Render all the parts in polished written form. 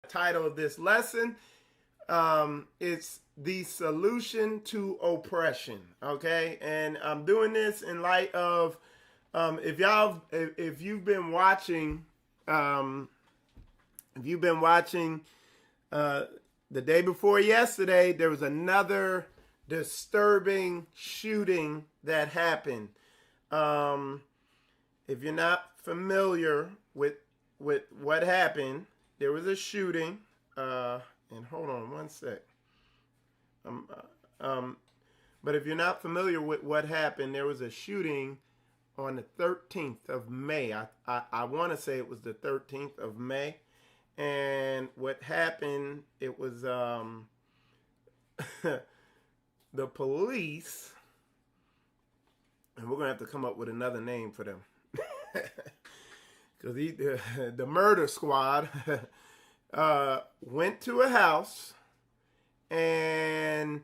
Title of this lesson. It's the solution to oppression. Okay, and I'm doing this in light of if you've been watching, the day before yesterday, there was another disturbing shooting that happened. If you're not familiar with what happened, there was a shooting. And hold on one sec. But if you're not familiar with what happened, there was a shooting on the 13th of May. I want to say it was the 13th of May. And what happened, it was the police, and we're going to have to come up with another name for them. Because the murder squad went to a house and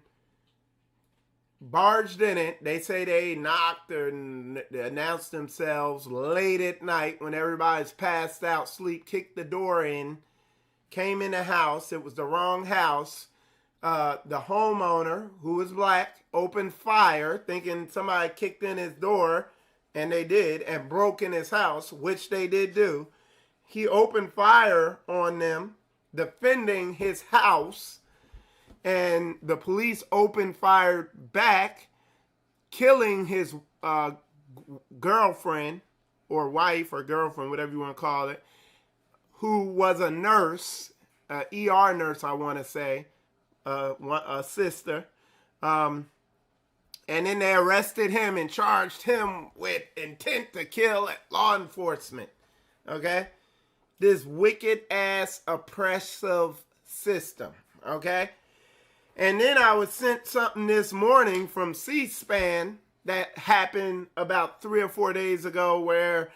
barged in it. They say they knocked and they announced themselves late at night when everybody's passed out, sleep, kicked the door in, came in the house. It was the wrong house. The homeowner, who was black, opened fire thinking somebody kicked in his door, and they did, and broke in his house, which they did do. He opened fire on them, defending his house, and the police opened fire back, killing his girlfriend or wife or girlfriend, whatever you want to call it, who was a nurse, an ER nurse, I want to say, a sister. And then they arrested him and charged him with intent to kill law enforcement. Okay? This wicked-ass, oppressive system. Okay? And then I was sent something this morning from C-SPAN that happened about 3 or 4 days ago where,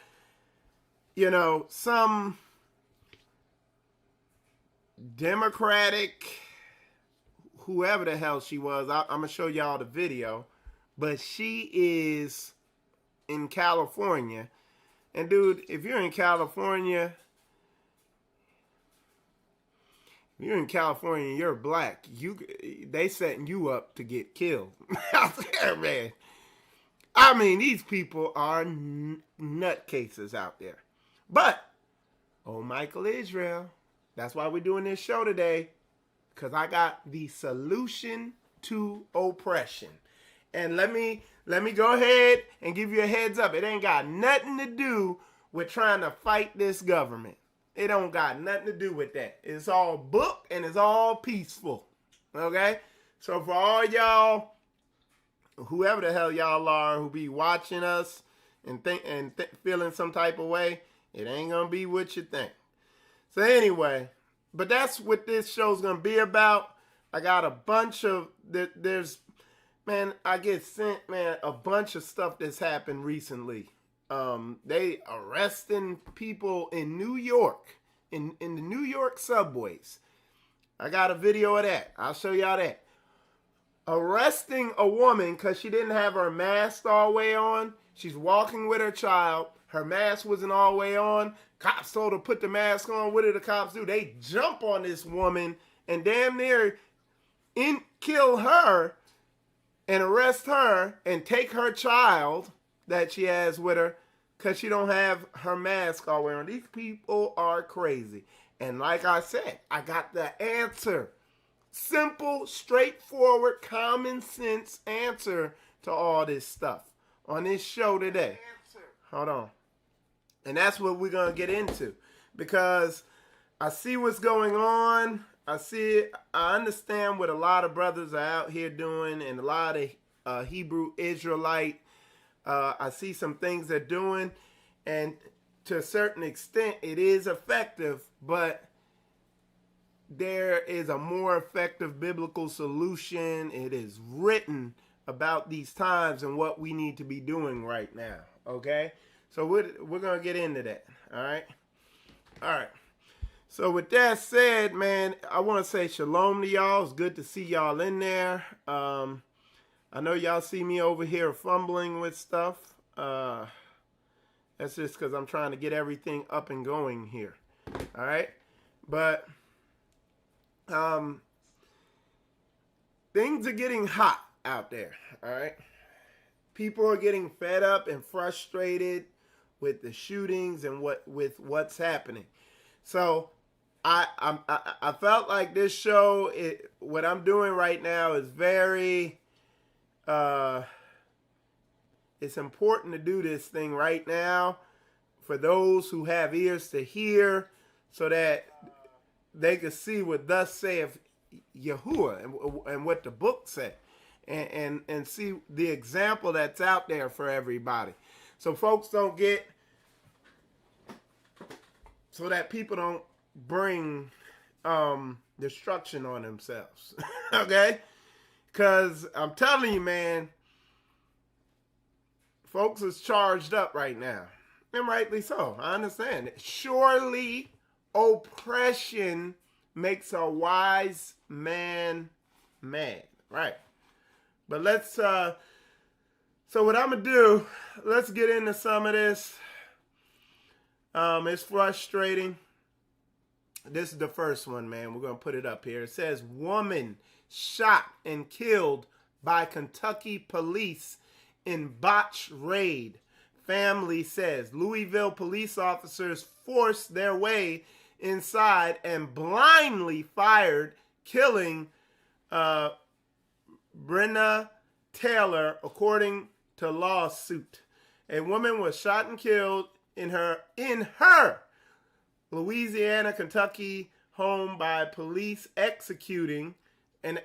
some Democratic, whoever the hell she was, I'm going to show y'all the video. But she is in California. And dude, if you're in California, and you're black, they setting you up to get killed out there, man. I mean, these people are nutcases out there. But, Michael Israel, that's why we're doing this show today. Because I got the solution to oppression. And let me go ahead and give you a heads up. It ain't got nothing to do with trying to fight this government. It don't got nothing to do with that. It's all book and it's all peaceful. Okay? So for all y'all, whoever the hell y'all are who be watching us and feeling some type of way, it ain't going to be what you think. So anyway, but that's what this show's going to be about. I got a bunch of, I get sent, a bunch of stuff that's happened recently. They arresting people in New York, in the New York subways. I got a video of that. I'll show y'all that. Arresting a woman because she didn't have her mask all the way on. She's walking with her child. Her mask wasn't all the way on. Cops told her to put the mask on. What did the cops do? They jump on this woman and damn near kill her and arrest her and take her child that she has with her because she don't have her mask all the way on. These people are crazy. And like I said, I got the answer. Simple, straightforward, common sense answer to all this stuff on this show today. Hold on. And that's what we're going to get into. Because I see what's going on. I understand what a lot of brothers are out here doing and a lot of Hebrew Israelite. I see some things they're doing, and to a certain extent it is effective, but there is a more effective biblical solution. It is written about these times and what we need to be doing right now, okay? So we're going to get into that, all right? All right. So with that said, man, I want to say shalom to y'all. It's good to see y'all in there. I know y'all see me over here fumbling with stuff. That's just because I'm trying to get everything up and going here. All right? But Um, things are getting hot out there. All right, people are getting fed up and frustrated with the shootings and what's happening. So I felt like this show, what I'm doing right now is very it's important to do this thing right now for those who have ears to hear, so that they can see what thus saith Yahuwah and what the book said, and see the example that's out there for everybody. So folks don't get, so that people don't bring destruction on themselves. Okay? Because I'm telling you, man, folks is charged up right now. And rightly so. I understand it. Surely oppression makes a wise man mad. Right. But let's so what I'm gonna do, let's get into some of this. It's frustrating. This is the first one, man. We're gonna put it up here. It says, woman shot and killed by Kentucky police in botched raid. Family says Louisville police officers forced their way inside and blindly fired, killing Brenna Taylor, according to lawsuit. A woman was shot and killed in her Louisiana, Kentucky home by police executing, and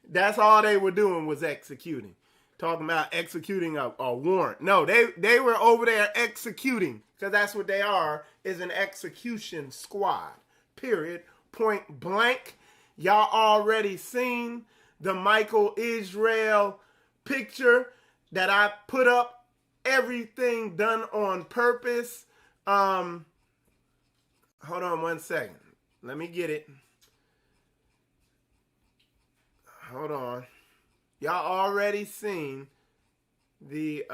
that's all they were doing was executing. Talking about executing a warrant. No, they were over there executing, because that's what they are, is an execution squad. Period. Point blank. Y'all already seen the Michael Israel picture that I put up. Everything done on purpose. Hold on one second. Let me get it. Hold on. Y'all already seen the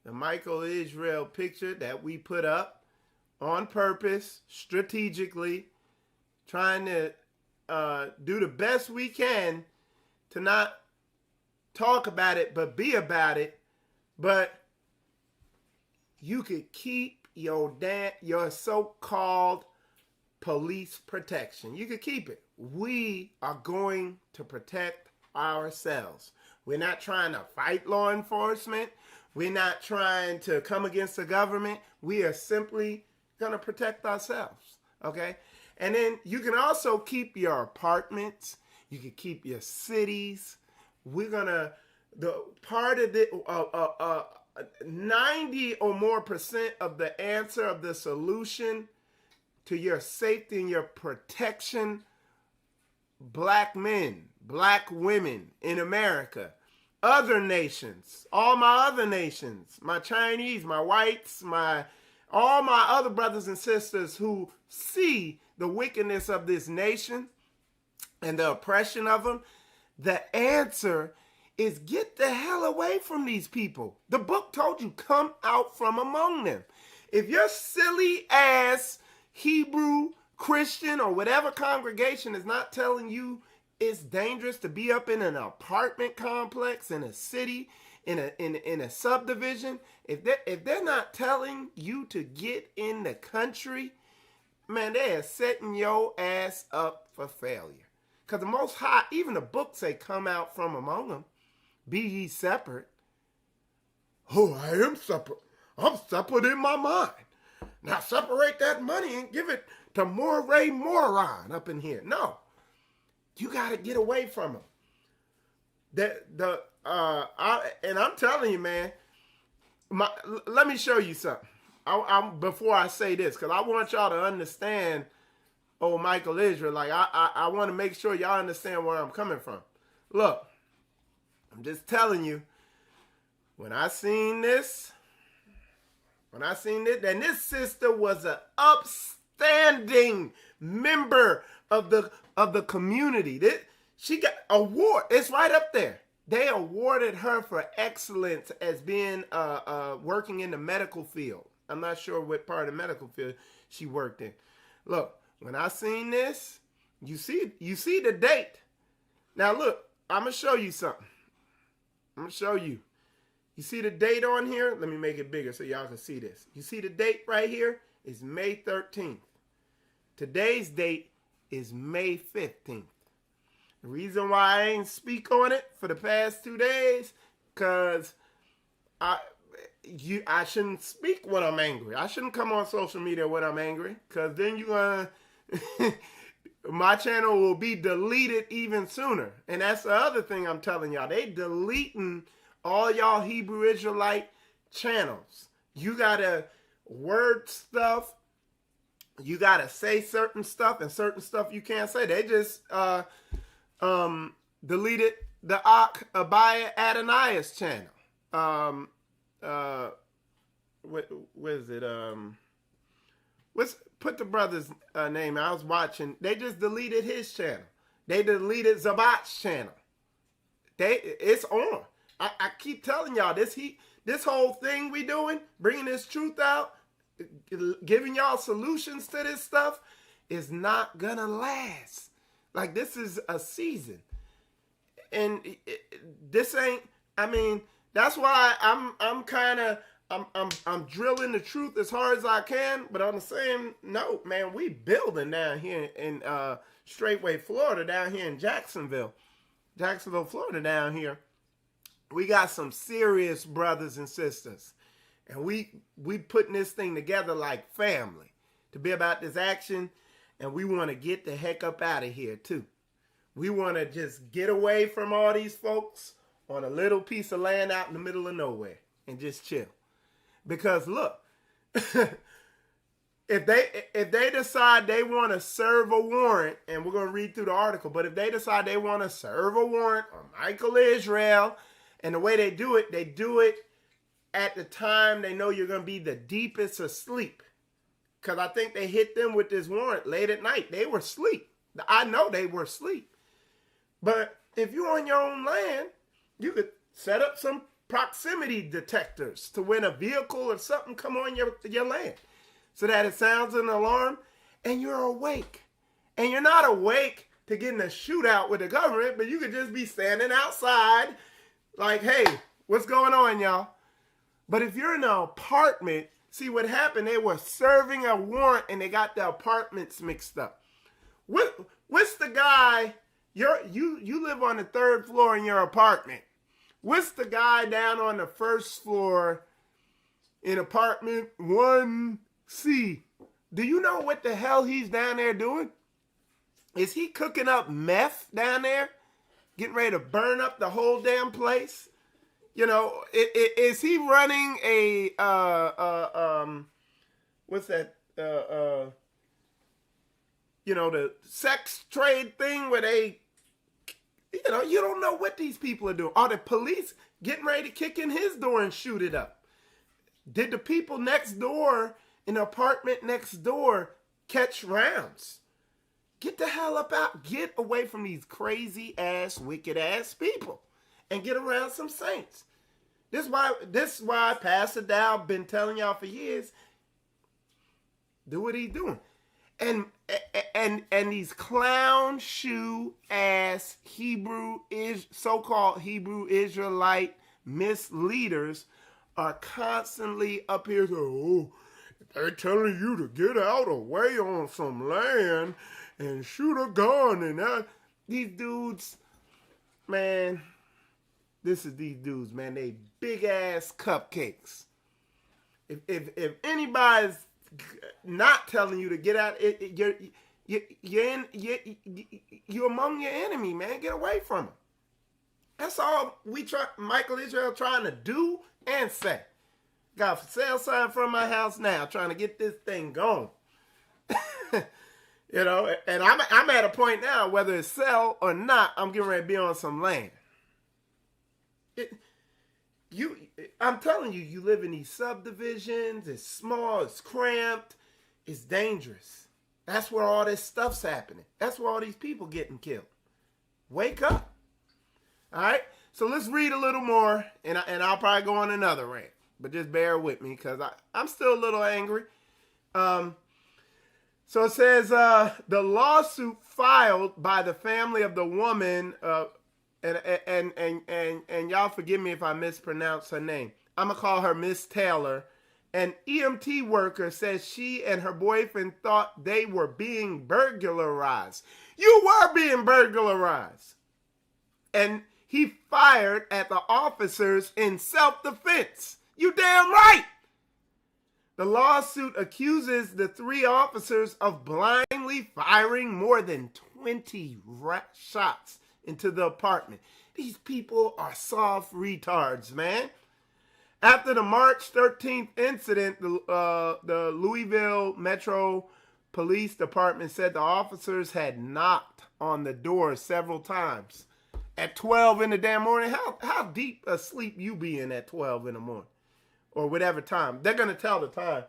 Michael Israel picture that we put up on purpose, strategically, trying to do the best we can to not talk about it, but be about it. But you could keep your so-called police protection. You could keep it. We are going to protect ourselves. We're not trying to fight law enforcement. We're not trying to come against the government. We are simply going to protect ourselves. Okay? And then you can also keep your apartments. You can keep your cities. We're going to, the part of the 90 or more % of the answer of the solution to your safety and your protection, black men, black women in America, other nations, all my other nations, my Chinese, my whites, all my other brothers and sisters who see the wickedness of this nation and the oppression of them, the answer is get the hell away from these people. The book told you, come out from among them. If your silly ass Hebrew, Christian, or whatever congregation is not telling you it's dangerous to be up in an apartment complex, in a city, in a subdivision, if they're not telling you to get in the country, man, they are setting your ass up for failure. Because the Most High, even the book say, come out from among them. Be ye separate. Oh, I am separate. I'm separate in my mind. Now separate that money and give it to Moray Moron up in here. No. You got to get away from them. And I'm telling you, man, let me show you something. Before I say this, because I want y'all to understand, Michael Israel. Like, I want to make sure y'all understand where I'm coming from. Look, I'm just telling you, when I seen this, and this sister was an upstanding member of the community. She got award. It's right up there. They awarded her for excellence as being working in the medical field. I'm not sure what part of the medical field she worked in. Look, When I seen this, you see the date. Now look, I'm going to show you something. I'm going to show you. You see the date on here? Let me make it bigger so y'all can see this. You see the date right here? It's May 13th. Today's date is May 15th. The reason why I ain't speak on it for the past 2 days, because I shouldn't speak when I'm angry. I shouldn't come on social media when I'm angry, because then you're going to... my channel will be deleted even sooner. And that's the other thing I'm telling y'all. They deleting all y'all Hebrew Israelite channels. You got to word stuff. You got to say certain stuff, and certain stuff you can't say. They just deleted the Abaya Adonias channel. What is it? Put the brother's name. I was watching. They just deleted his channel. They deleted Zabat's channel. It's on. I keep telling y'all this whole thing we doing, bringing this truth out, giving y'all solutions to this stuff, is not gonna last. Like, this is a season, and this ain't. I mean, that's why I'm drilling the truth as hard as I can, but on the same note, man, we building down here in Straitway, Florida, down here in Jacksonville, Florida, down here. We got some serious brothers and sisters, and we putting this thing together like family to be about this action, and we want to get the heck up out of here too. We want to just get away from all these folks on a little piece of land out in the middle of nowhere and just chill. Because look, if they decide they want to serve a warrant, and we're going to read through the article, but if they decide they want to serve a warrant on Michael Israel, and the way they do it at the time they know you're going to be the deepest asleep. Because I think they hit them with this warrant late at night. They were asleep. I know they were asleep. But if you're on your own land, you could set up some proximity detectors to when a vehicle or something come on your land, so that it sounds an alarm and you're awake. And you're not awake to get in a shootout with the government, but you could just be standing outside like, hey, what's going on, y'all? But if you're in an apartment, see what happened, they were serving a warrant and they got the apartments mixed up. What's the guy, you live on the 3rd floor in your apartment. What's the guy down on the 1st floor in apartment 1C? Do you know what the hell he's down there doing? Is he cooking up meth down there? Getting ready to burn up the whole damn place? You know, is he running a, what's that, you know, the sex trade thing where they, you know, you don't know what these people are doing. Are the police getting ready to kick in his door and shoot it up? Did the people next door, in the apartment next door, catch rounds? Get the hell up out. Get away from these crazy ass, wicked ass people and get around some saints. This is why Pastor Dow been telling y'all for years, do what he's doing. And these clown shoe ass so-called Hebrew Israelite misleaders are constantly up here saying, oh, they're telling you to get out away on some land and shoot a gun and that. These dudes, man, these dudes, man, they big ass cupcakes. If anybody's not telling you to get out, you're among your enemy, man. Get away from them. That's all Michael Israel trying to do and say. Got a for sale sign from my house now, trying to get this thing going. You know, and I'm at a point now, whether it's sell or not, I'm getting ready to be on some land. I'm telling you, you live in these subdivisions. It's small, it's cramped, it's dangerous. That's where all this stuff's happening. That's where all these people getting killed. Wake up. All right? So let's read a little more, and I'll probably go on another rant. But just bear with me, because I'm still a little angry. So it says the lawsuit filed by the family of the woman, and y'all forgive me if I mispronounce her name. I'm gonna call her Miss Taylor. An EMT worker says she and her boyfriend thought they were being burglarized. You were being burglarized. And he fired at the officers in self-defense. You damn right. The lawsuit accuses the 3 officers of blindly firing more than 20 shots into the apartment. These people are soft retards, man. After the March 13th incident, the Louisville Metro Police Department said the officers had knocked on the door several times. At 12 in the damn morning, how deep asleep you be in at 12 in the morning? Or whatever time. They're going to tell the time.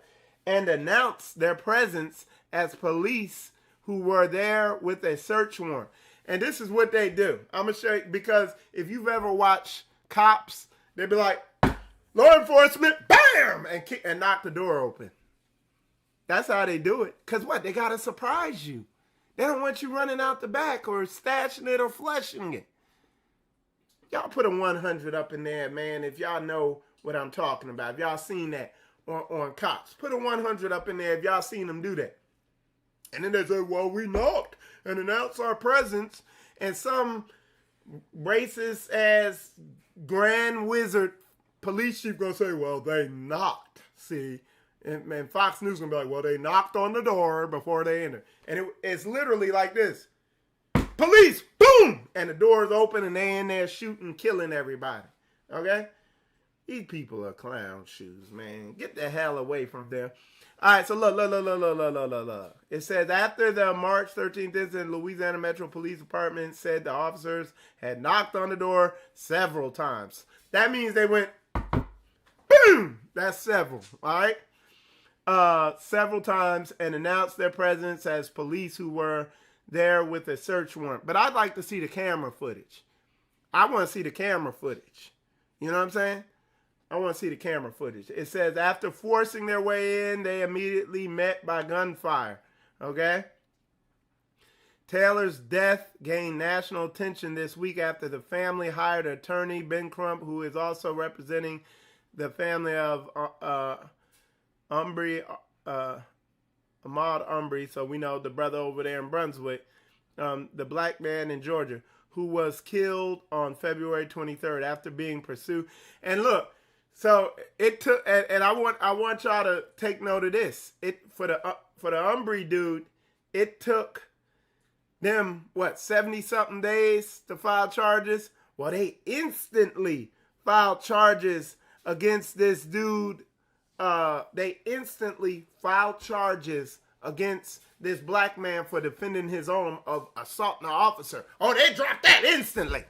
And announce their presence as police who were there with a search warrant. And this is what they do. I'm going to show you, because if you've ever watched Cops, they'd be like, law enforcement, bam! And knock the door open. That's how they do it. Because what? They got to surprise you. They don't want you running out the back or stashing it or flushing it. Y'all put a 100 up in there, man, if y'all know what I'm talking about. If y'all seen that on Cops. Put a 100 up in there if y'all seen them do that. And then they say, well, we knocked and announced our presence. And some racist ass grand wizard police chief gonna say, well, they knocked. See? And Fox News gonna be like, well, they knocked on the door before they entered. And it's literally like this. Police, boom! And the door's open and they in there shooting, killing everybody. Okay? These people are clown shoes, man. Get the hell away from them. All right, so look. It says, after the March 13th incident, Louisiana Metro Police Department said the officers had knocked on the door several times. That means they went, boom! That's several, all right? Several times, and announced their presence as police who were there with a search warrant. But I'd like to see the camera footage. I want to see the camera footage. You know what I'm saying? I want to see the camera footage. It says, after forcing their way in, they immediately met by gunfire. Okay? Taylor's death gained national attention this week after the family hired attorney Ben Crump, who is also representing the family of Ahmaud Arbery, so we know the brother over there in Brunswick, the black man in Georgia, who was killed on February 23rd after being pursued. And look, so it took, and I want y'all to take note of this. For the Arbery dude, it took them 70-something days to file charges. Well, they instantly filed charges against this dude. They instantly filed charges against this black man for defending his own of assaulting an officer. Oh, they dropped that instantly.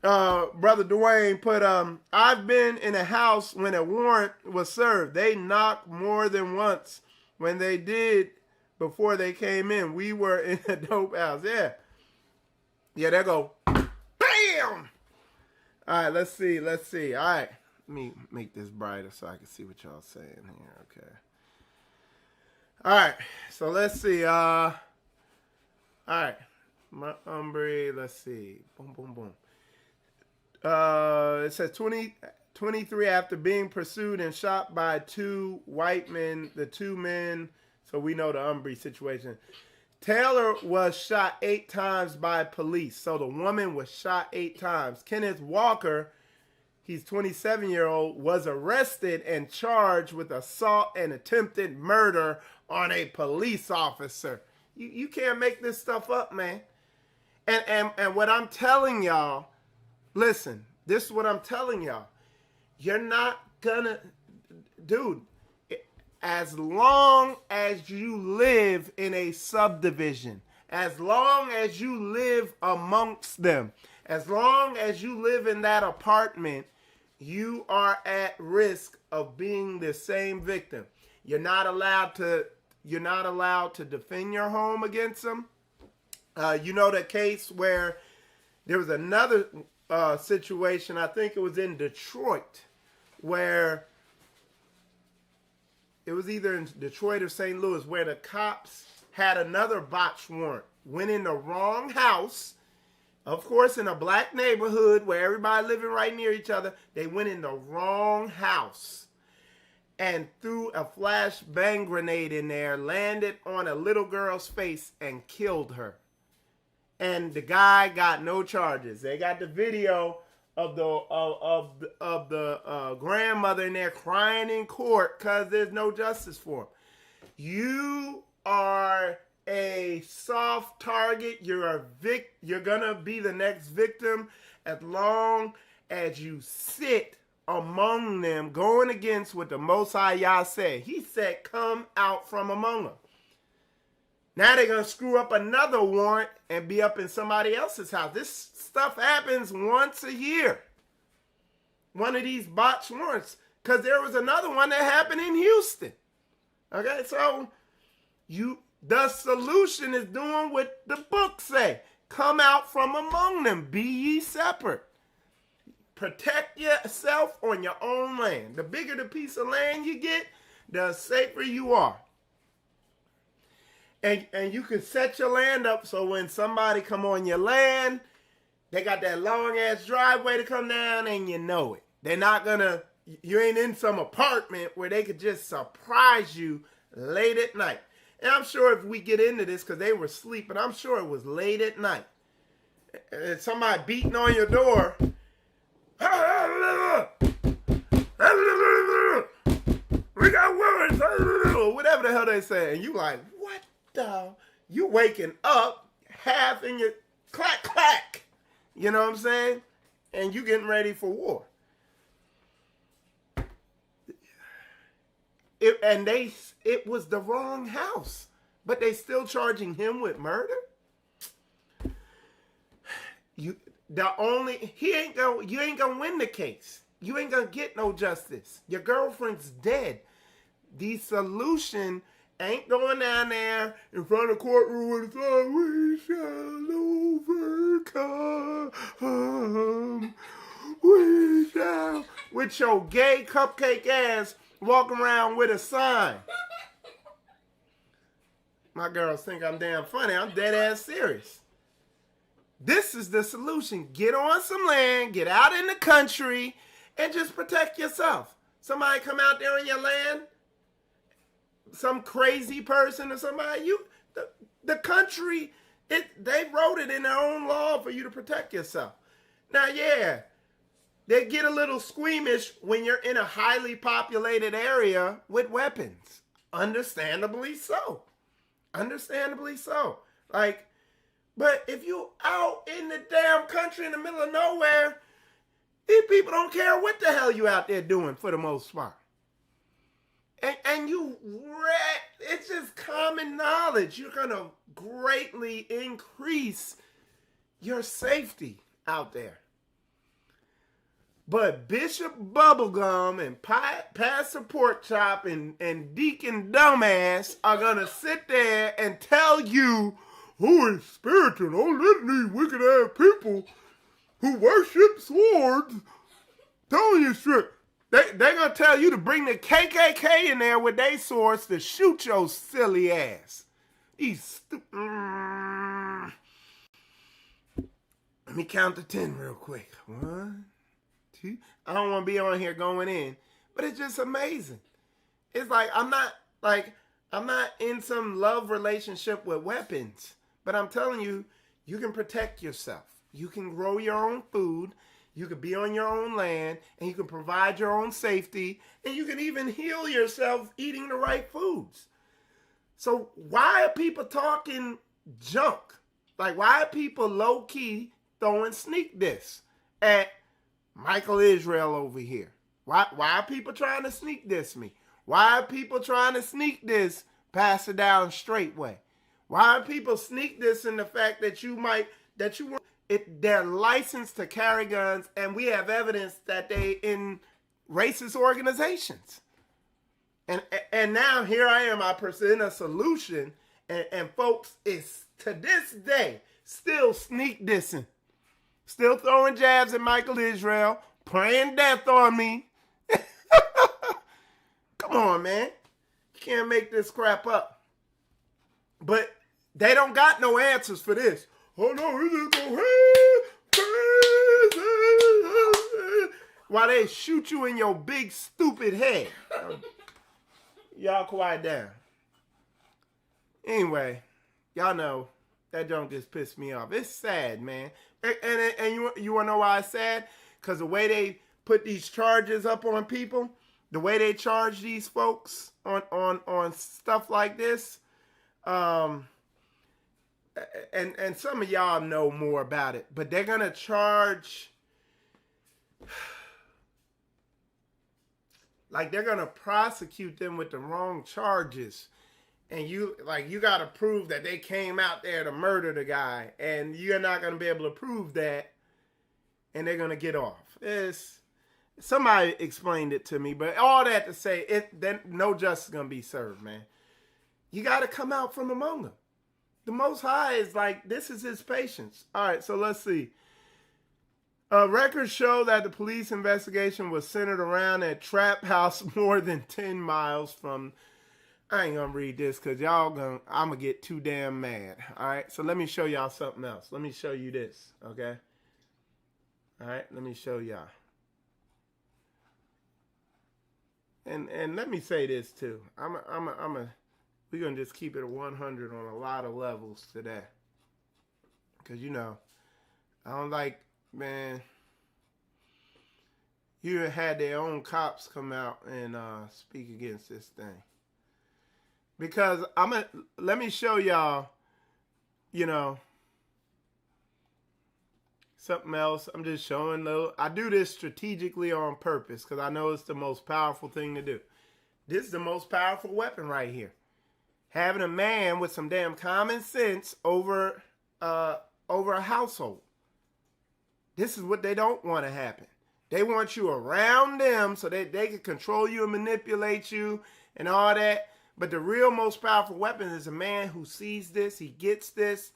Brother Dwayne put, I've been in a house when a warrant was served. They knocked more than once. When they did, before they came in, we were in a dope house. Yeah. Yeah, they go, bam! All right, let's see. All right. Let me make this brighter so I can see what y'all saying here. Okay. All right. So let's see. All right. Montgomery. Let's see. Boom, boom, boom. It says 23 after being pursued and shot by 2 white men. The 2 men. So we know the Umbry situation. Taylor was shot 8 times by police. So the woman was shot 8 times. Kenneth Walker, he's 27-year-old, was arrested and charged with assault and attempted murder on a police officer. You can't make this stuff up, man. And what I'm telling y'all, listen, this is what I'm telling y'all. You're not gonna, dude, as long as you live in a subdivision, as long as you live amongst them, as long as you live in that apartment, you are at risk of being the same victim. You're not allowed to defend your home against them. You know the case where there was another situation, I think it was in Detroit, where It was either in Detroit or St. Louis, where the cops had another botch warrant. Went in the wrong house. Of course, in a black neighborhood where everybody living right near each other, they went in the wrong house and threw a flashbang grenade in there, landed on a little girl's face and killed her. And the guy got no charges. They got the video of the grandmother in there crying in court because there's no justice for him. You are a soft target. You're gonna be the next victim as long as you sit among them, going against what the Most High Yah said. He said, "Come out from among them." Now they're gonna screw up another warrant and be up in somebody else's house. This stuff happens once a year. One of these botched warrants, because there was another one that happened in Houston. Okay, so the solution is doing what the book say. Come out from among them. Be ye separate. Protect yourself on your own land. The bigger the piece of land you get, the safer you are. And you can set your land up so when somebody come on your land, they got that long ass driveway to come down and you know it. They're not gonna, you ain't in some apartment where they could just surprise you late at night. And I'm sure if we get into this, because they were sleeping, I'm sure it was late at night. And somebody beating on your door. We got words. Whatever the hell they say. And you like, what the? You waking up, half in your clack, clack. You know what I'm saying? And you getting ready for war. It was the wrong house, but they still charging him with murder. You ain't gonna win the case. You ain't gonna get no justice. Your girlfriend's dead. The solution ain't going down there in front of the courtroom with we shall overcome. We shall, with your gay cupcake ass walking around with a sign. My girls think I'm damn funny. I'm dead ass serious. This is the solution. Get on some land, get out in the country, and just protect yourself. Somebody come out there in your land, some crazy person or somebody, the country, they wrote it in their own law for you to protect yourself. Now, yeah, they get a little squeamish when you're in a highly populated area with weapons. Understandably so. Understandably so. Like, but if you out in the damn country in the middle of nowhere, these people don't care what the hell you out there doing for the most part. And it's just common knowledge. You're going to greatly increase your safety out there. But Bishop Bubblegum and Pastor Porkchop and Deacon Dumbass are going to sit there and tell you who is spiritual. Don't let these wicked ass people who worship swords telling you straight. They're going to tell you to bring the KKK in there with their swords to shoot your silly ass. Let me count to 10 real quick. 1, 2. I don't want to be on here going in, but it's just amazing. It's like I'm not in some love relationship with weapons, but I'm telling you, you can protect yourself. You can grow your own food. You can be on your own land, and you can provide your own safety, and you can even heal yourself eating the right foods. So why are people talking junk? Like, why are people low-key throwing sneak diss at Michael Israel over here? Why are people trying to sneak diss me? Why are people trying to sneak diss Pastor Down Straitway? Why are people sneak diss in the fact that they're licensed to carry guns, and we have evidence that they in racist organizations. And now here I am, I present a solution, and folks is to this day still sneak dissing, still throwing jabs at Michael Israel, praying death on me. Come on, man. Can't make this crap up. But they don't got no answers for this. Oh no, we just go crazy. While they shoot you in your big stupid head. Y'all quiet down. Anyway, y'all know that junk just pissed me off. It's sad, man. And you want to know why it's sad? Because the way they put these charges up on people, the way they charge these folks on stuff like this, and some of y'all know more about it, but they're gonna charge, like they're gonna prosecute them with the wrong charges, and you gotta prove that they came out there to murder the guy, and you're not gonna be able to prove that, and they're gonna get off. Somebody explained it to me, but all that to say, then no justice is gonna be served, man. You gotta come out from among them. The Most High is like, this is his patience. All right, so let's see. Records show that the police investigation was centered around a trap house more than 10 miles from. I ain't gonna read this because I'm gonna get too damn mad. All right, so let me show y'all something else. Let me show you this, okay? All right, let me show y'all. And let me say this too. We're gonna just keep it 100 on a lot of levels today. Cause I don't like, man. You had their own cops come out and speak against this thing. Because let me show y'all, something else. I'm just showing I do this strategically on purpose because I know it's the most powerful thing to do. This is the most powerful weapon right here. Having a man with some damn common sense over a household. This is what they don't want to happen. They want you around them so that they can control you and manipulate you and all that. But the real most powerful weapon is a man who sees this, he gets this,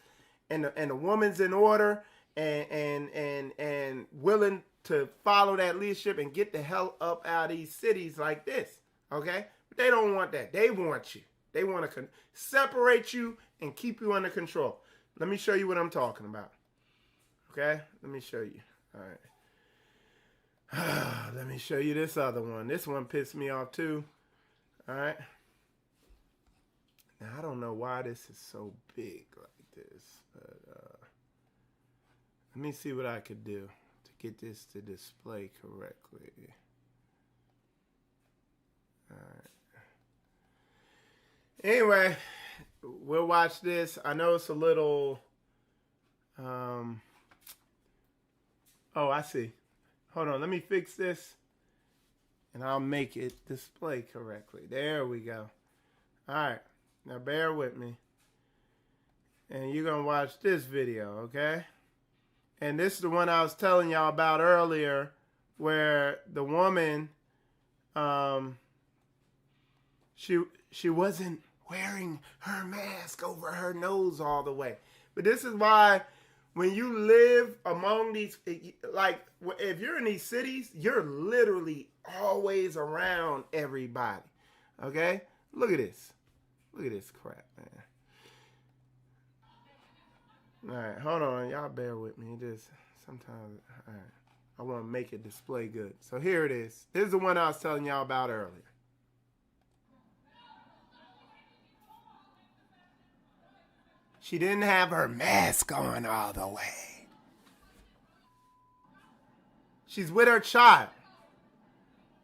and the woman's in order and willing to follow that leadership and get the hell up out of these cities like this. Okay? But they don't want that. They want you. They want to separate you and keep you under control. Let me show you what I'm talking about. Okay? Let me show you. All right. Let me show you this other one. This one pissed me off too. All right. Now, I don't know why this is so big like this. But let me see what I could do to get this to display correctly. All right. Anyway, we'll watch this. I know it's a little, oh, I see. Hold on, let me fix this, and I'll make it display correctly. There we go. All right, now bear with me. And you're going to watch this video, okay? And this is the one I was telling y'all about earlier, where the woman, she wasn't wearing her mask over her nose all the way. But this is why when you live among these, like if you're in these cities, you're literally always around everybody. Okay? Look at this. Look at this crap, man. All right, hold on. Y'all bear with me. Just sometimes, all right. I want to make it display good. So here it is. This is the one I was telling y'all about earlier. She didn't have her mask on all the way. She's with her child.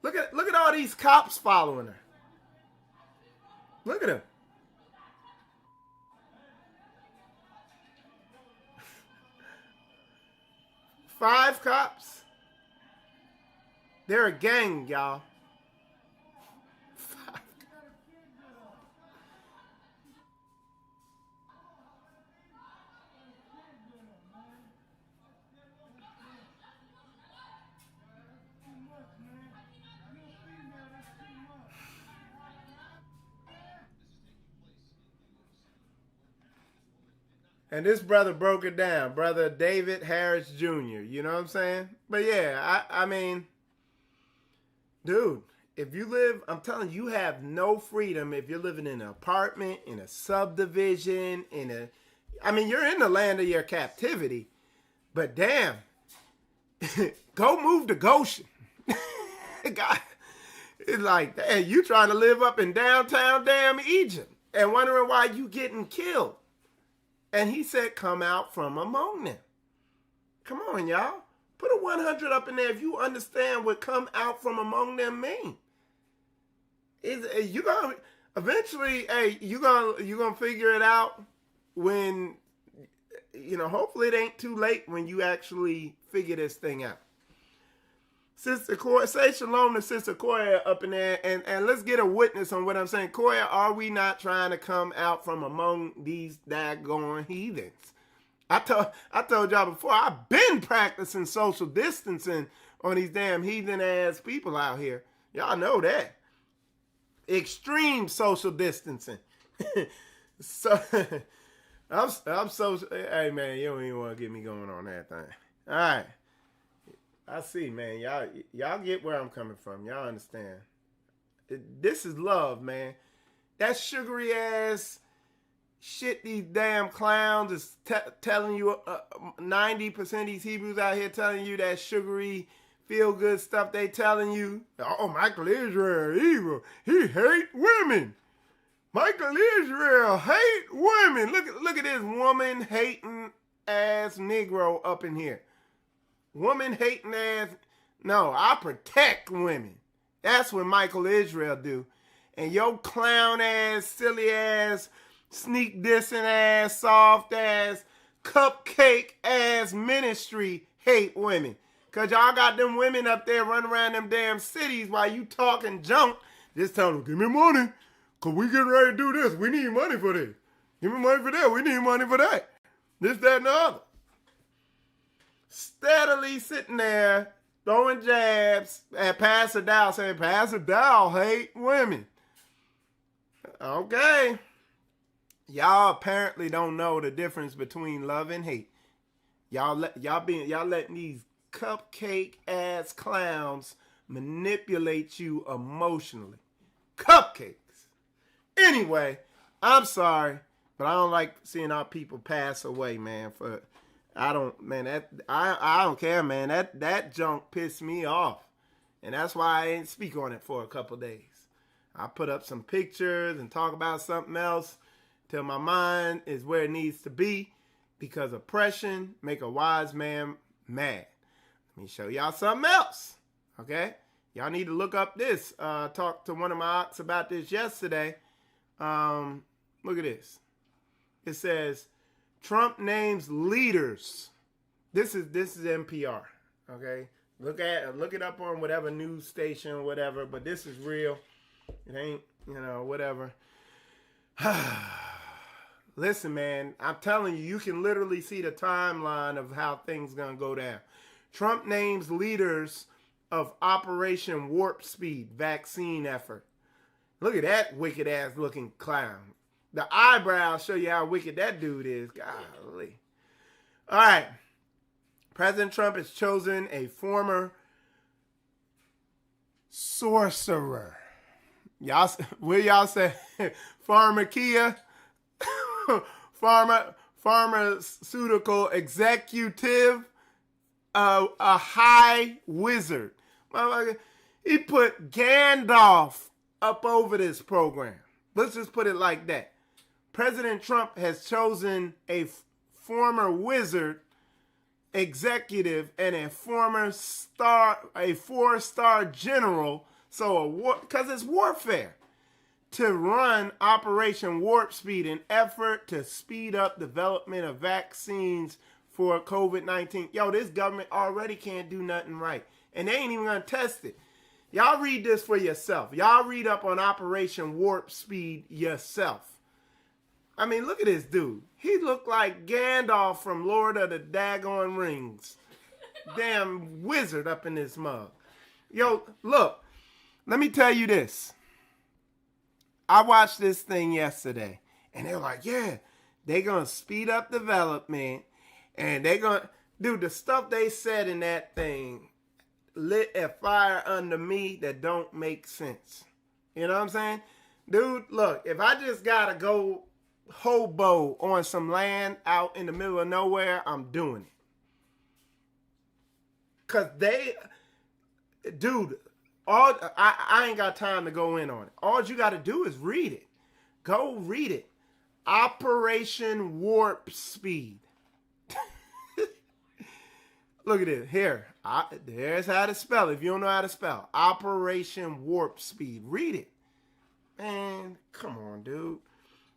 Look at all these cops following her. Look at them. Five cops. They're a gang, y'all. And this brother broke it down. Brother David Harris Jr. You know what I'm saying? But yeah, I mean, dude, If you live, I'm telling you, you have no freedom if you're living in an apartment, in a subdivision, you're in the land of your captivity, but damn, go move to Goshen. God, it's like, hey, you trying to live up in downtown damn Egypt and wondering why you getting killed. And he said, come out from among them. Come on, y'all. Put a 100 up in there if you understand what come out from among them mean. You gonna eventually, hey, you gonna figure it out when, hopefully it ain't too late when you actually figure this thing out. Sister Koya, say shalom to Sister Koya up in there, and let's get a witness on what I'm saying. Koya, are we not trying to come out from among these daggone heathens? I told y'all before, I've been practicing social distancing on these damn heathen ass people out here. Y'all know that. Extreme social distancing. So I'm so, hey man, you don't even want to get me going on that thing. All right. I see, man. Y'all get where I'm coming from. Y'all understand. This is love, man. That sugary ass shit these damn clowns is telling you, 90% of these Hebrews out here telling you that sugary feel good stuff they telling you. Oh, Michael Israel evil. He hate women. Michael Israel hate women. Look at this woman hating ass Negro up in here. Woman hating ass. No, I protect women. That's what Michael Israel do. And your clown ass, silly ass, sneak dissing ass, soft ass, cupcake ass ministry hate women. Cause y'all got them women up there running around them damn cities while you talking junk. Just tell them, give me money. Cause we getting ready to do this. We need money for this. Give me money for that. We need money for that. This, that, and the other. Steadily sitting there, throwing jabs at Pastor Dow, saying, Pastor Dow hate women. Okay. Y'all apparently don't know the difference between love and hate. Y'all letting these cupcake ass clowns manipulate you emotionally. Cupcakes. Anyway, I'm sorry, but I don't like seeing our people pass away, man. I don't care, man. That junk pissed me off. And that's why I didn't speak on it for a couple days. I put up some pictures and talk about something else till my mind is where it needs to be, because oppression make a wise man mad. Let me show y'all something else. Okay? Y'all need to look up this. Talked to one of my ops about this yesterday. Look at this. It says, Trump names leaders. This is NPR. Okay? Look it up on whatever news station or whatever, but this is real. It ain't, whatever. Listen, man, I'm telling you, you can literally see the timeline of how things gonna go down. Trump names leaders of Operation Warp Speed vaccine effort. Look at that wicked ass looking clown. The eyebrows show you how wicked that dude is. Golly. All right. President Trump has chosen a former sorcerer. Will y'all say pharmacia? Pharmaceutical executive, a high wizard. He put Gandalf up over this program. Let's just put it like that. President Trump has chosen a former wizard executive and a former a 4-star general, because it's warfare, to run Operation Warp Speed, an effort to speed up development of vaccines for COVID-19. Yo, this government already can't do nothing right, and they ain't even gonna test it. Y'all read this for yourself. Y'all read up on Operation Warp Speed yourself. I mean, look at this dude. He looked like Gandalf from Lord of the Daggone Rings. Damn wizard up in this mug. Yo, look, let me tell you this. I watched this thing yesterday, and they were like, yeah, they're going to speed up development, and they're going to, dude, the stuff they said in that thing, lit a fire under me that don't make sense. You know what I'm saying? Dude, look, if I just gotta go hobo on some land out in the middle of nowhere, I'm doing it. Cause dude, I ain't got time to go in on it. All you gotta do is read it. Go read it. Operation Warp Speed. Look at it. Here. There's how to spell it. If you don't know how to spell. Operation Warp Speed. Read it. Man, come on, dude.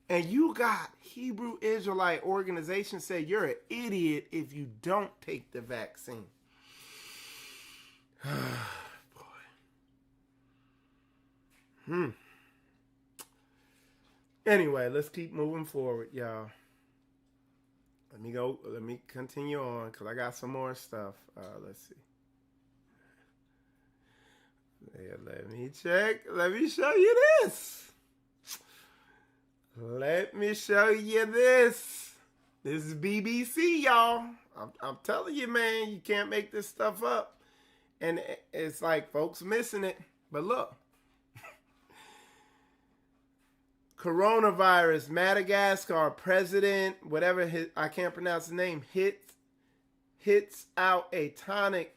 And you got Hebrew Israelite organizations say you're an idiot if you don't take the vaccine. Boy. Anyway, let's keep moving forward, y'all. Let me continue on because I got some more stuff. Let's see. Yeah, let me check. Let me show you this. Let me show you this. This is BBC, y'all. I'm telling you, man, you can't make this stuff up. And it's like folks missing it. But look. Coronavirus, Madagascar president, whatever I can't pronounce his name, hits out at tonic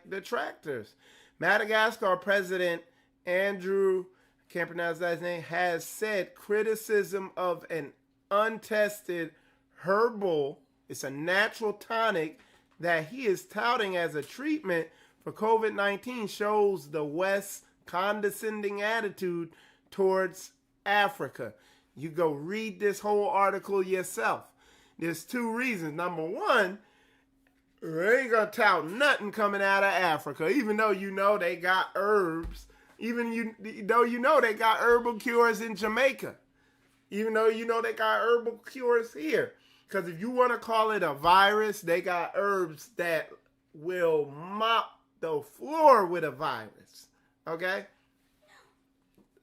detractors. Madagascar president Andrew, can't pronounce that name, has said criticism of an untested herbal, it's a natural tonic that he is touting as a treatment for COVID-19 shows the West's condescending attitude towards Africa. You go read this whole article yourself. There's two reasons. Number one, they ain't gonna tout nothing coming out of Africa, even though you know they got herbs. Though you know they got herbal cures in Jamaica. Even though you know they got herbal cures here. Because if you want to call it a virus, they got herbs that will mop the floor with a virus. Okay?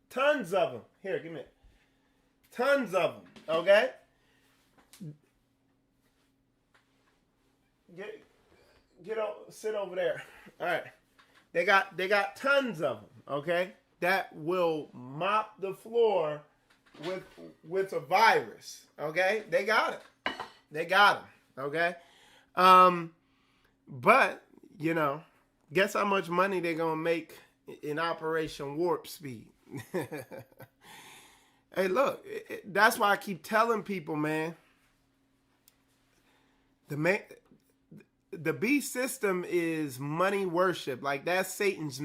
Tons of them. Here, give me it. Tons of them. Okay? Sit over there. All right. They got tons of them. Okay? That will mop the floor with a virus. Okay? They got it. They got them. Okay? But, you know, guess how much money they're going to make in Operation Warp Speed. Hey, look, that's why I keep telling people, man. The beast system is money worship. Like, that's Satan's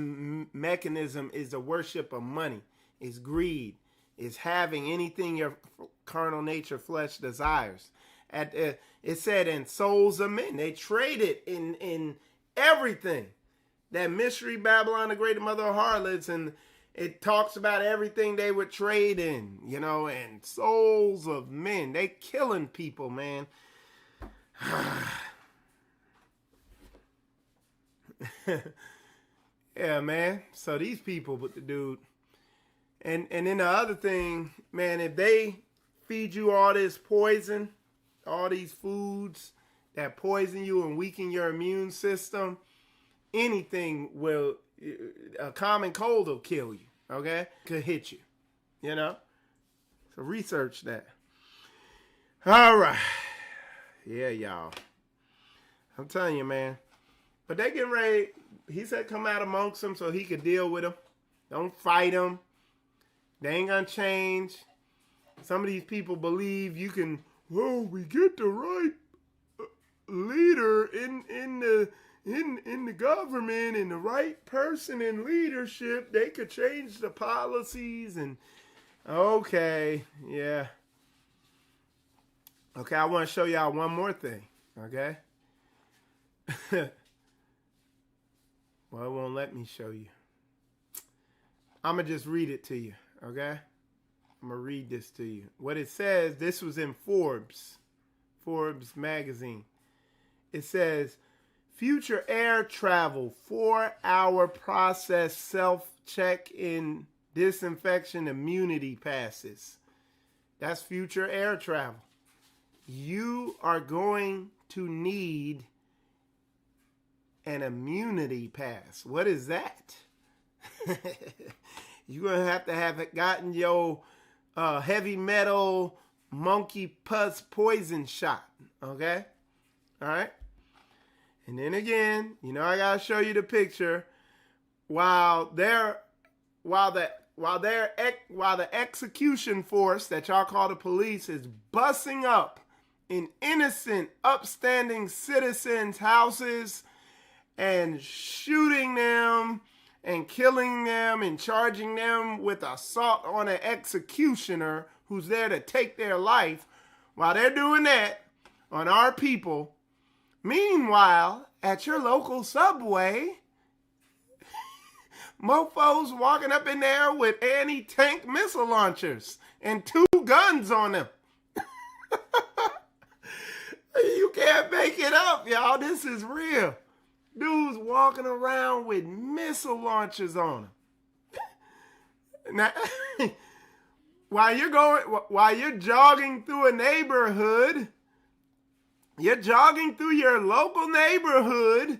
mechanism, is the worship of money. It's greed. It's having anything your carnal nature, flesh desires. It said in souls of men. They traded in everything. That mystery Babylon, the great mother of harlots, and it talks about everything they would trade in, you know, and souls of men. They killing people, man. Yeah, man. So these people with the dude. And then the other thing, man, if they feed you all this poison, all these foods that poison you and weaken your immune system, anything will, a common cold will kill you, okay? Could hit you, you know? So research that. All right. Yeah, y'all. I'm telling you, man. But they getting ready. He said come out amongst them so he could deal with them. Don't fight them. They ain't gonna change. Some of these people believe you can, we get the right leader in the government and the right person in leadership. They could change the policies and okay, yeah. Okay, I want to show y'all one more thing, okay? Well, it won't let me show you. I'm going to just read it to you, okay? I'm going to read this to you. What it says, this was in Forbes magazine. It says, future air travel, 4-hour process self-check in disinfection immunity passes. That's future air travel. You are going to need an immunity pass. What is that? You're going to have it gotten your heavy metal monkey pus poison shot. Okay? All right? And then again, I got to show you the picture. While the execution force that y'all call the police is busting up in innocent, upstanding citizens' houses and shooting them and killing them and charging them with assault on an executioner who's there to take their life, while they're doing that on our people, meanwhile, at your local Subway, mofos walking up in there with anti-tank missile launchers and 2 guns on them. You can't make it up, y'all. This is real. Dudes walking around with missile launchers on them. Now, while you're jogging through a neighborhood, you're jogging through your local neighborhood,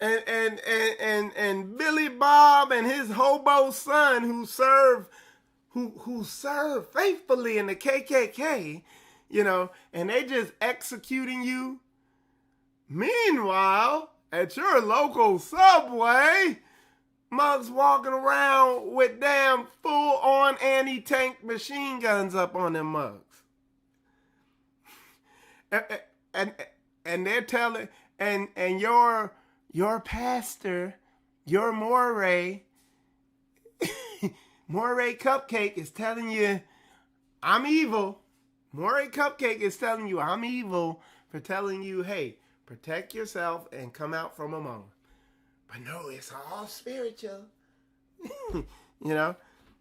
and Billy Bob and his hobo son who serve faithfully in the KKK, and they just executing you. Meanwhile, at your local Subway, mugs walking around with damn full-on anti-tank machine guns up on them mugs. And they're telling, and your pastor, your Moray Cupcake is telling you, I'm evil. Moray Cupcake is telling you, I'm evil, for telling you, hey, protect yourself and come out from among them. But no, it's all spiritual.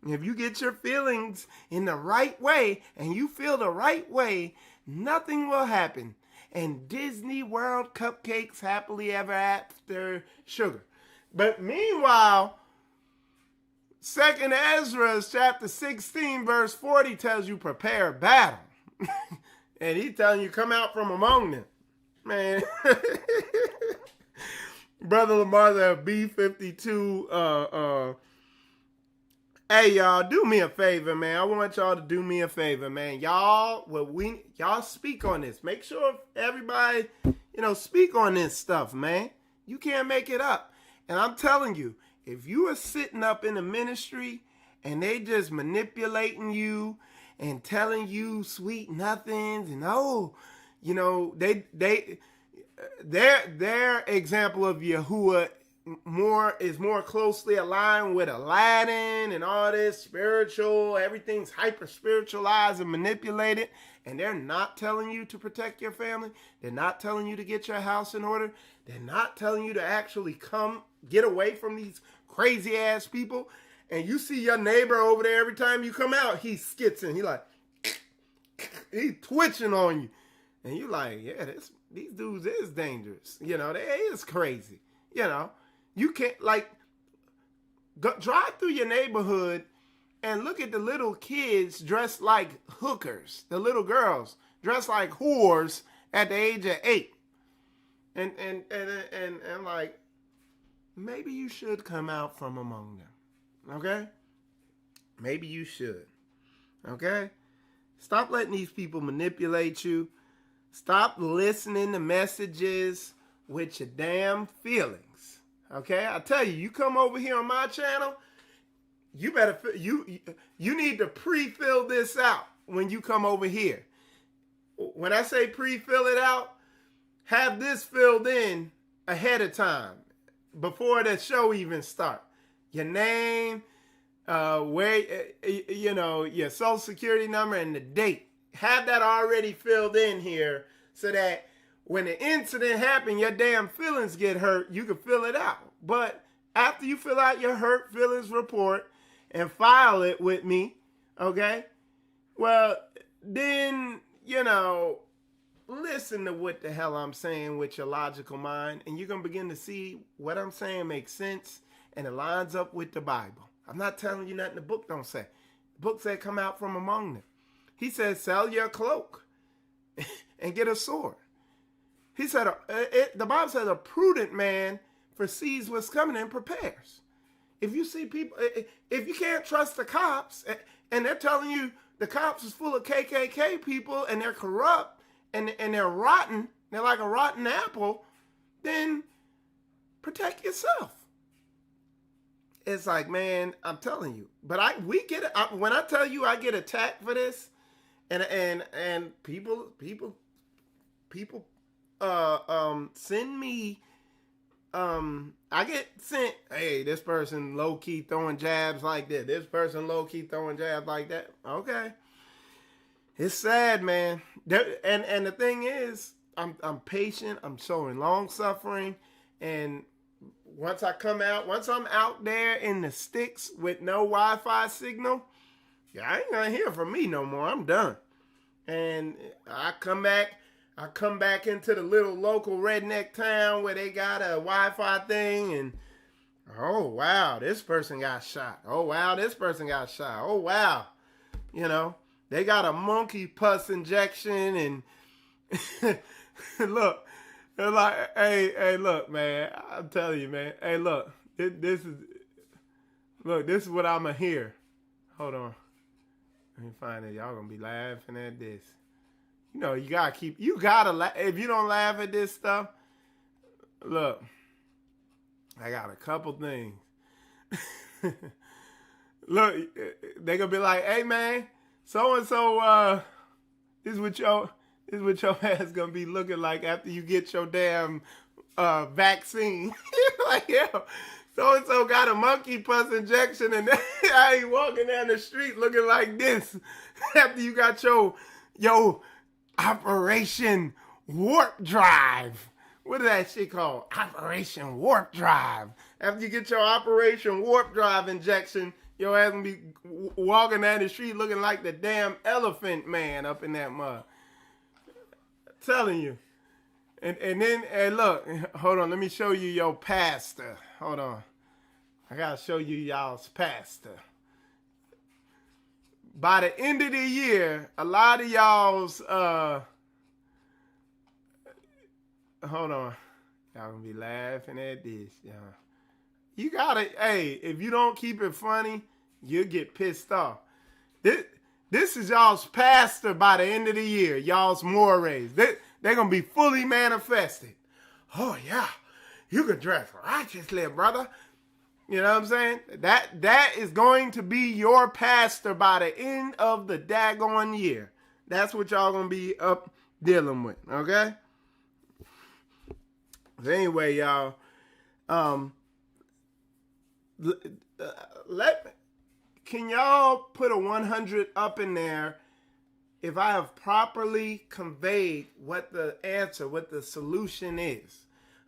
If you get your feelings in the right way and you feel the right way, nothing will happen. And Disney World cupcakes happily ever after sugar. But meanwhile, 2nd Ezra chapter 16 verse 40 tells you prepare battle. And he's telling you come out from among them. Man. Brother Lamar, the B52. Hey, y'all, do me a favor, man. I want y'all to do me a favor, man. Y'all speak on this. Make sure everybody, speak on this stuff, man. You can't make it up. And I'm telling you, if you are sitting up in the ministry and they just manipulating you and telling you sweet nothings and their example of Yahuwah is more closely aligned with Aladdin and all this spiritual, everything's hyper spiritualized and manipulated, and they're not telling you to protect your family. They're not telling you to get your house in order. They're not telling you to actually get away from these crazy ass people. And you see your neighbor over there every time you come out, he's skitzing. He's twitching on you. And you're like, yeah, these dudes is dangerous. They is crazy. You can't, drive through your neighborhood and look at the little kids dressed like hookers. The little girls dressed like whores at the age of 8. And like, maybe you should come out from among them. Okay? Maybe you should. Okay? Stop letting these people manipulate you. Stop listening to messages with your damn feelings. Okay? I tell you, you come over here on my channel, you need to pre-fill this out when you come over here. When I say pre-fill it out, have this filled in ahead of time before the show even starts. Your name, your social security number, and the date. Have that already filled in here so that when the incident happens, your damn feelings get hurt, you can fill it out. But after you fill out your hurt feelings report and file it with me, okay, well, then, listen to what the hell I'm saying with your logical mind, and you're going to begin to see what I'm saying makes sense and it lines up with the Bible. I'm not telling you nothing the book don't say. The book said come out from among them. He says sell your cloak and get a sword. He said, the Bible says a prudent man foresees what's coming and prepares. If you see people, if you can't trust the cops and they're telling you the cops is full of KKK people and they're corrupt and they're rotten, they're like a rotten apple, then protect yourself. It's like, man, I'm telling you. But we get it. When I tell you I get attacked for this, and people send me, I get sent, hey, this person low-key throwing jabs like this. This person low-key throwing jabs like that. Okay. It's sad, man. And the thing is, I'm patient. I'm showing long-suffering. And once I'm out there in the sticks with no Wi-Fi signal, I ain't gonna hear from me no more. I'm done. And I come back into the little local redneck town where they got a Wi-Fi thing, and oh wow, this person got shot. Oh wow, this person got shot. Oh wow, they got a monkey pus injection, and look, they're like, hey, look, man, I'm telling you, man. Hey, look, this is what I'ma hear. Hold on, let me find it. Y'all gonna be laughing at this. You gotta laugh. If you don't laugh at this stuff, look, I got a couple things. Look, they gonna be like, hey man, so-and-so, this is what your ass gonna be looking like after you get your damn vaccine. Like, yeah, so-and-so got a monkey pus injection and I ain't walking down the street looking like this after you got your Operation Warp Drive. What is that shit called? Operation Warp Drive. After you get your Operation Warp Drive injection, your ass gonna be walking down the street looking like the damn elephant man up in that mud. I'm telling you. And then, hey, look, hold on, let me show you your pastor. Hold on. I gotta show you y'all's pastor. By the end of the year, a lot of y'all's, hold on. Y'all gonna be laughing at this, y'all. You gotta, hey, if you don't keep it funny, you'll get pissed off. This is y'all's pastor by the end of the year, y'all's mores. They're gonna be fully manifested. Oh, yeah, you can dress righteously, brother. You know what I'm saying? That is going to be your pastor by the end of the daggone year. That's what y'all gonna be up dealing with, okay? So anyway, y'all, can y'all put a 100 up in there if I have properly conveyed what the solution is?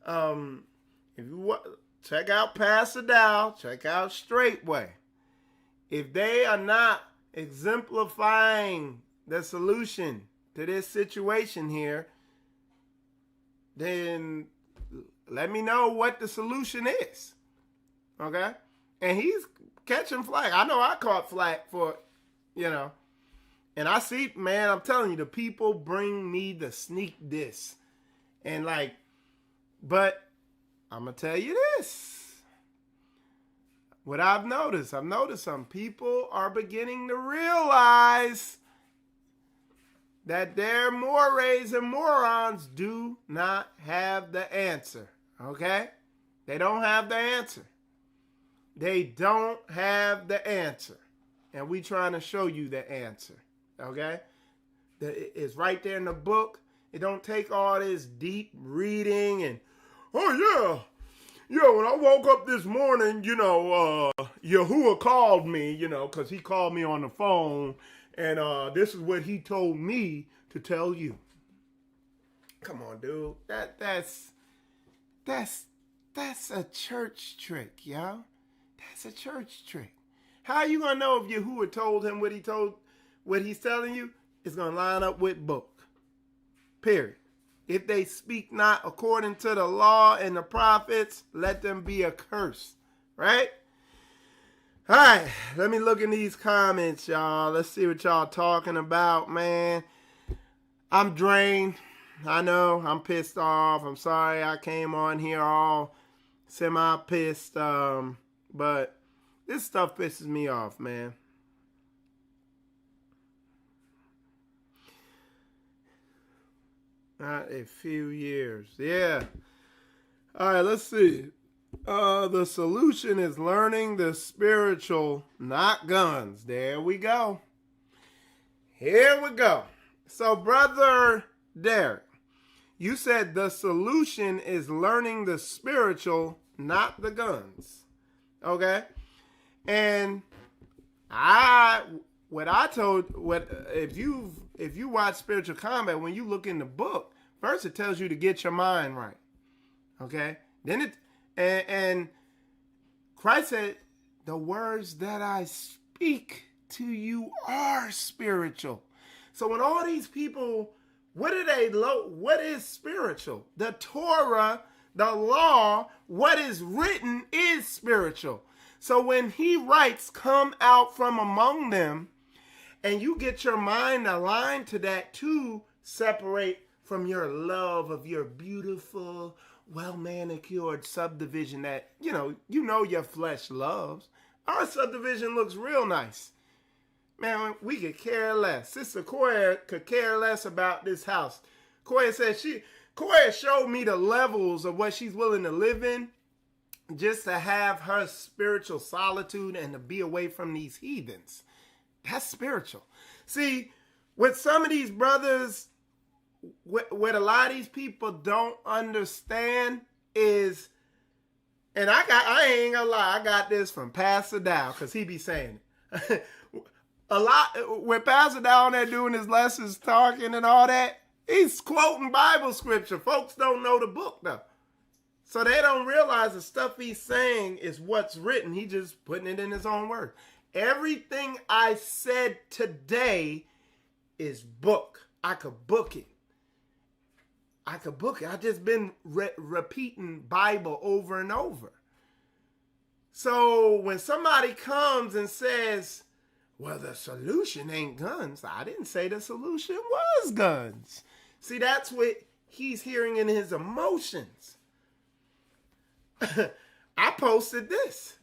If you want, check out Pastor Dow, check out Straitway. If they are not exemplifying the solution to this situation here, then let me know what the solution is. Okay? And he's catching flack. I know I caught flack for, and I see, man, I'm telling you, the people bring me the sneak diss. And but I'm going to tell you this. What I've noticed some people are beginning to realize that their mores and morons do not have the answer. Okay? They don't have the answer. They don't have the answer. And we trying to show you the answer. Okay? It's right there in the book. It don't take all this deep reading and, oh yeah, when I woke up this morning, Yahuwah called me, because he called me on the phone, and this is what he told me to tell you. Come on, dude. That's a church trick, y'all. That's a church trick. How are you gonna know if Yahuwah told him what he's telling you? It's gonna line up with book. Period. If they speak not according to the law and the prophets, let them be accursed. Right? All right. Let me look in these comments, y'all. Let's see what y'all talking about, man. I'm drained. I know I'm pissed off. I'm sorry I came on here all semi-pissed. But this stuff pisses me off, man. Not a few years. Yeah. All right, let's see. The solution is learning the spiritual, not guns. There we go. Here we go. So, Brother Derek, you said the solution is learning the spiritual, not the guns. Okay? And if you watch Spiritual Combat, when you look in the book, first it tells you to get your mind right. Okay? Then and Christ said, the words that I speak to you are spiritual. So when all these people, what is spiritual? The Torah, the law, what is written is spiritual. So when he writes, come out from among them, and you get your mind aligned to that to separate from your love of your beautiful, well-manicured subdivision that, you know your flesh loves. Our subdivision looks real nice. Man, we could care less. Sister Koya could care less about this house. Koya showed me the levels of what she's willing to live in just to have her spiritual solitude and to be away from these heathens. That's spiritual. See, with some of these brothers, what a lot of these people don't understand is, and I ain't gonna lie, I got this from Pastor Dow, because he be saying it. A lot, when Pastor down there doing his lessons, talking and all that, he's quoting Bible scripture. Folks don't know the book, though. So they don't realize the stuff he's saying is what's written. He just putting it in his own words. Everything I said today is book. I could book it. I've just been repeating Bible over and over. So when somebody comes and says, well, the solution ain't guns, I didn't say the solution was guns. See, that's what he's hearing in his emotions. I posted this.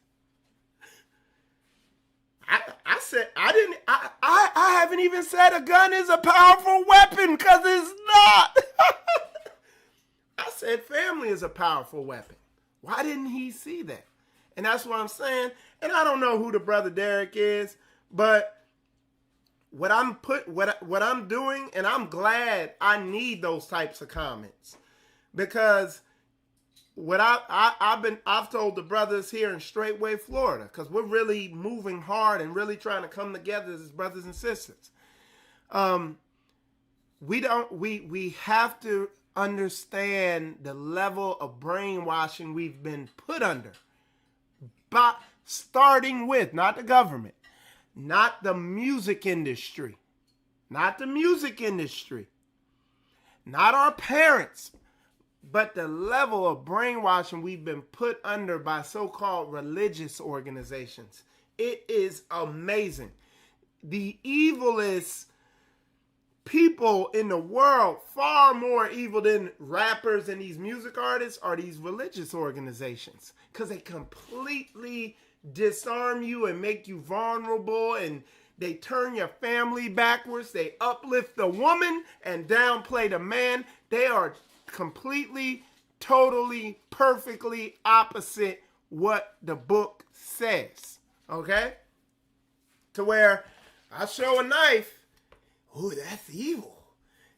I said, I haven't even said a gun is a powerful weapon, because it's not. I said family is a powerful weapon. Why didn't he see that? And that's what I'm saying. And I don't know who the Brother Derek is, but what I'm doing, and I'm glad I need those types of comments, because what I've told the brothers here in Straitway, Florida, because we're really moving hard and really trying to come together as brothers and sisters. We have to understand the level of brainwashing we've been put under, but starting with not the government, not the music industry, not our parents, but the level of brainwashing we've been put under by so-called religious organizations. It is amazing. The evilest people in the world, far more evil than rappers and these music artists, are these religious organizations, because they completely disarm you and make you vulnerable, and they turn your family backwards. They uplift the woman and downplay the man. They are completely, totally, perfectly opposite what the book says. Okay? To where I show a knife. Oh, that's evil.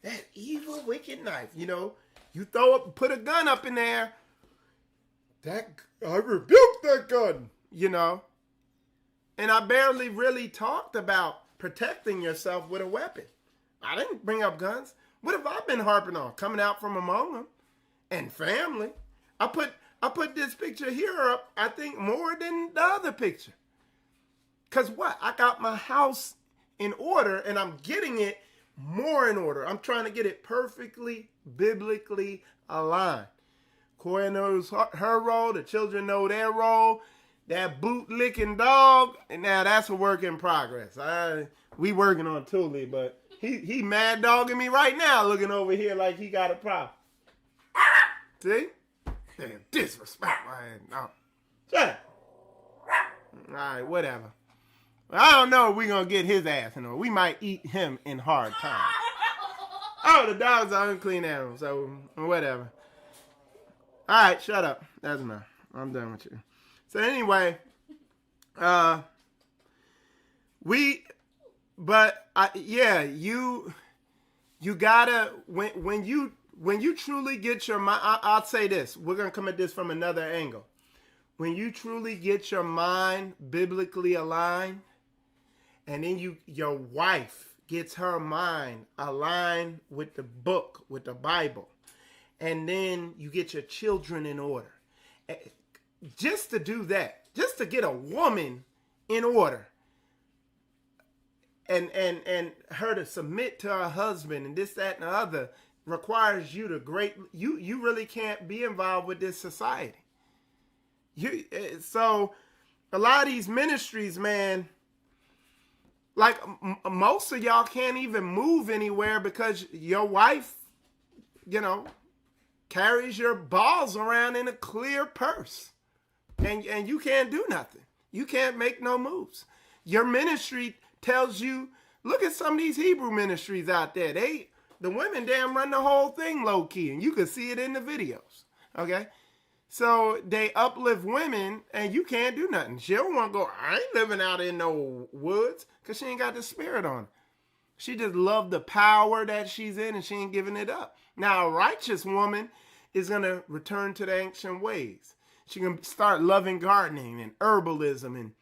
That evil, wicked knife. You know, you put a gun up in there. I rebuke that gun. You know, and I barely really talked about protecting yourself with a weapon. I didn't bring up guns. What have I been harping on? Coming out from among them and family. I put this picture here up, I think, more than the other picture. Because what? I got my house in order, and I'm getting it more in order. I'm trying to get it perfectly, biblically aligned. Koya knows her role. The children know their role. That boot-licking dog, and now that's a work in progress. We working on Thule, but He mad dogging me right now, looking over here like he got a problem. See? Damn disrespect, man. No. Shut up. All right, whatever. I don't know if we're going to get his ass in order. We might eat him in hard times. Oh, the dog's are unclean animals, so whatever. All right, shut up. That's enough. I'm done with you. So anyway, you gotta, when you truly get your mind, I'll say this. We're going to come at this from another angle. When you truly get your mind biblically aligned, and then your wife gets her mind aligned with the book, with the Bible, and then you get your children in order. Just to do that, just to get a woman in order, and her to submit to her husband and this, that, and the other, requires you to you really can't be involved with this society. So a lot of these ministries, man, like most of y'all can't even move anywhere because your wife, carries your balls around in a clear purse, and you can't do nothing. You can't make no moves. Your ministry tells you, look at some of these Hebrew ministries out there. The women damn run the whole thing low key, and you can see it in the videos. Okay. So they uplift women, and you can't do nothing. She don't want to go, I ain't living out in no woods, because she ain't got the spirit on her. She just loved the power that she's in, and she ain't giving it up. Now, a righteous woman is going to return to the ancient ways. She can start loving gardening and herbalism and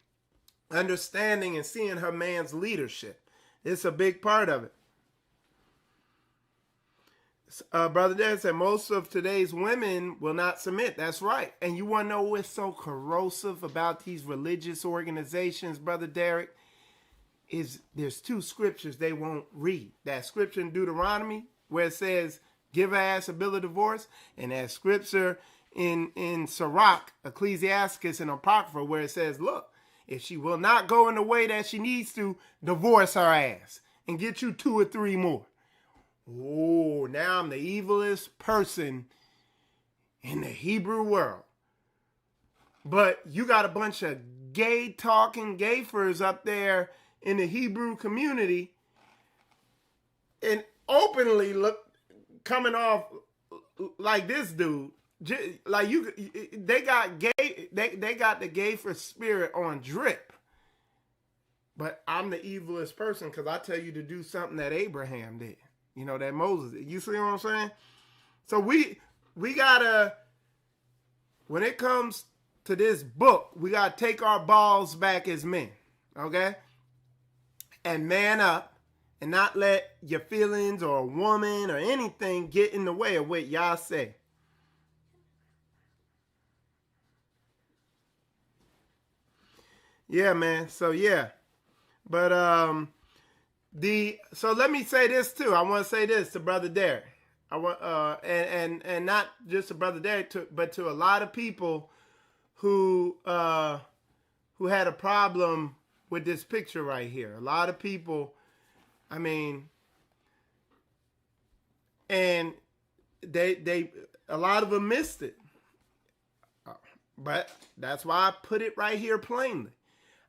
understanding and seeing her man's leadership. It's a big part of it. Brother Dad said most of today's women will not submit. That's right. And you want to know what's so corrosive about these religious organizations, Brother Derek? Is there's two scriptures they won't read. That scripture in Deuteronomy where it says, give her ass a bill of divorce, and that scripture in Sirach, Ecclesiasticus, and Apocrypha where it says, look, if she will not go in the way that she needs to, divorce her ass and get you 2 or 3 more. Oh, now I'm the evilest person in the Hebrew world. But you got a bunch of gay talking gayfers up there in the Hebrew community and openly coming off like this dude. Like they got gay, they got the gayfer spirit on drip. But I'm the evilest person because I tell you to do something that Abraham did. That Moses did. You see what I'm saying? So we gotta, when it comes to this book, we gotta take our balls back as men, okay? And man up and not let your feelings or a woman or anything get in the way of what y'all say. Yeah, man. So yeah. But so let me say this too. I want to say this to Brother Derek. I want and not just to Brother Derek, but to a lot of people who had a problem with this picture right here. A lot of people, I mean, and they a lot of them missed it. But that's why I put it right here plainly.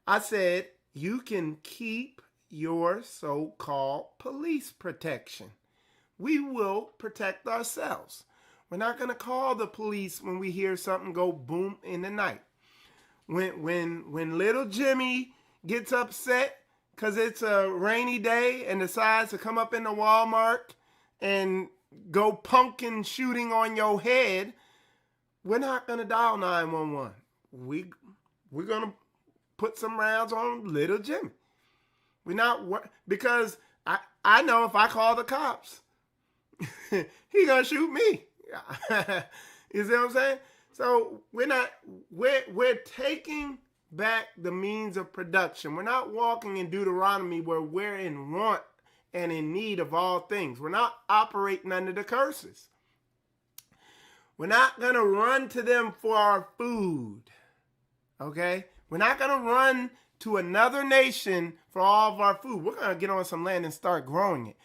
I said you can keep your so-called police protection. We will protect ourselves. We're not going to call the police when we hear something go boom in the night. When little Jimmy gets upset because it's a rainy day and decides to come up in the Walmart and go pumpkin shooting on your head, we're not going to dial 911. We're going to put some rounds on little Jimmy. We're not, because I know if I call the cops, he gonna shoot me. You see what I'm saying? So we're taking back the means of production. We're not walking in Deuteronomy where we're in want and in need of all things. We're not operating under the curses. We're not gonna run to them for our food. Okay? We're not gonna run to another nation for all of our food. We're going to get on some land and start growing it.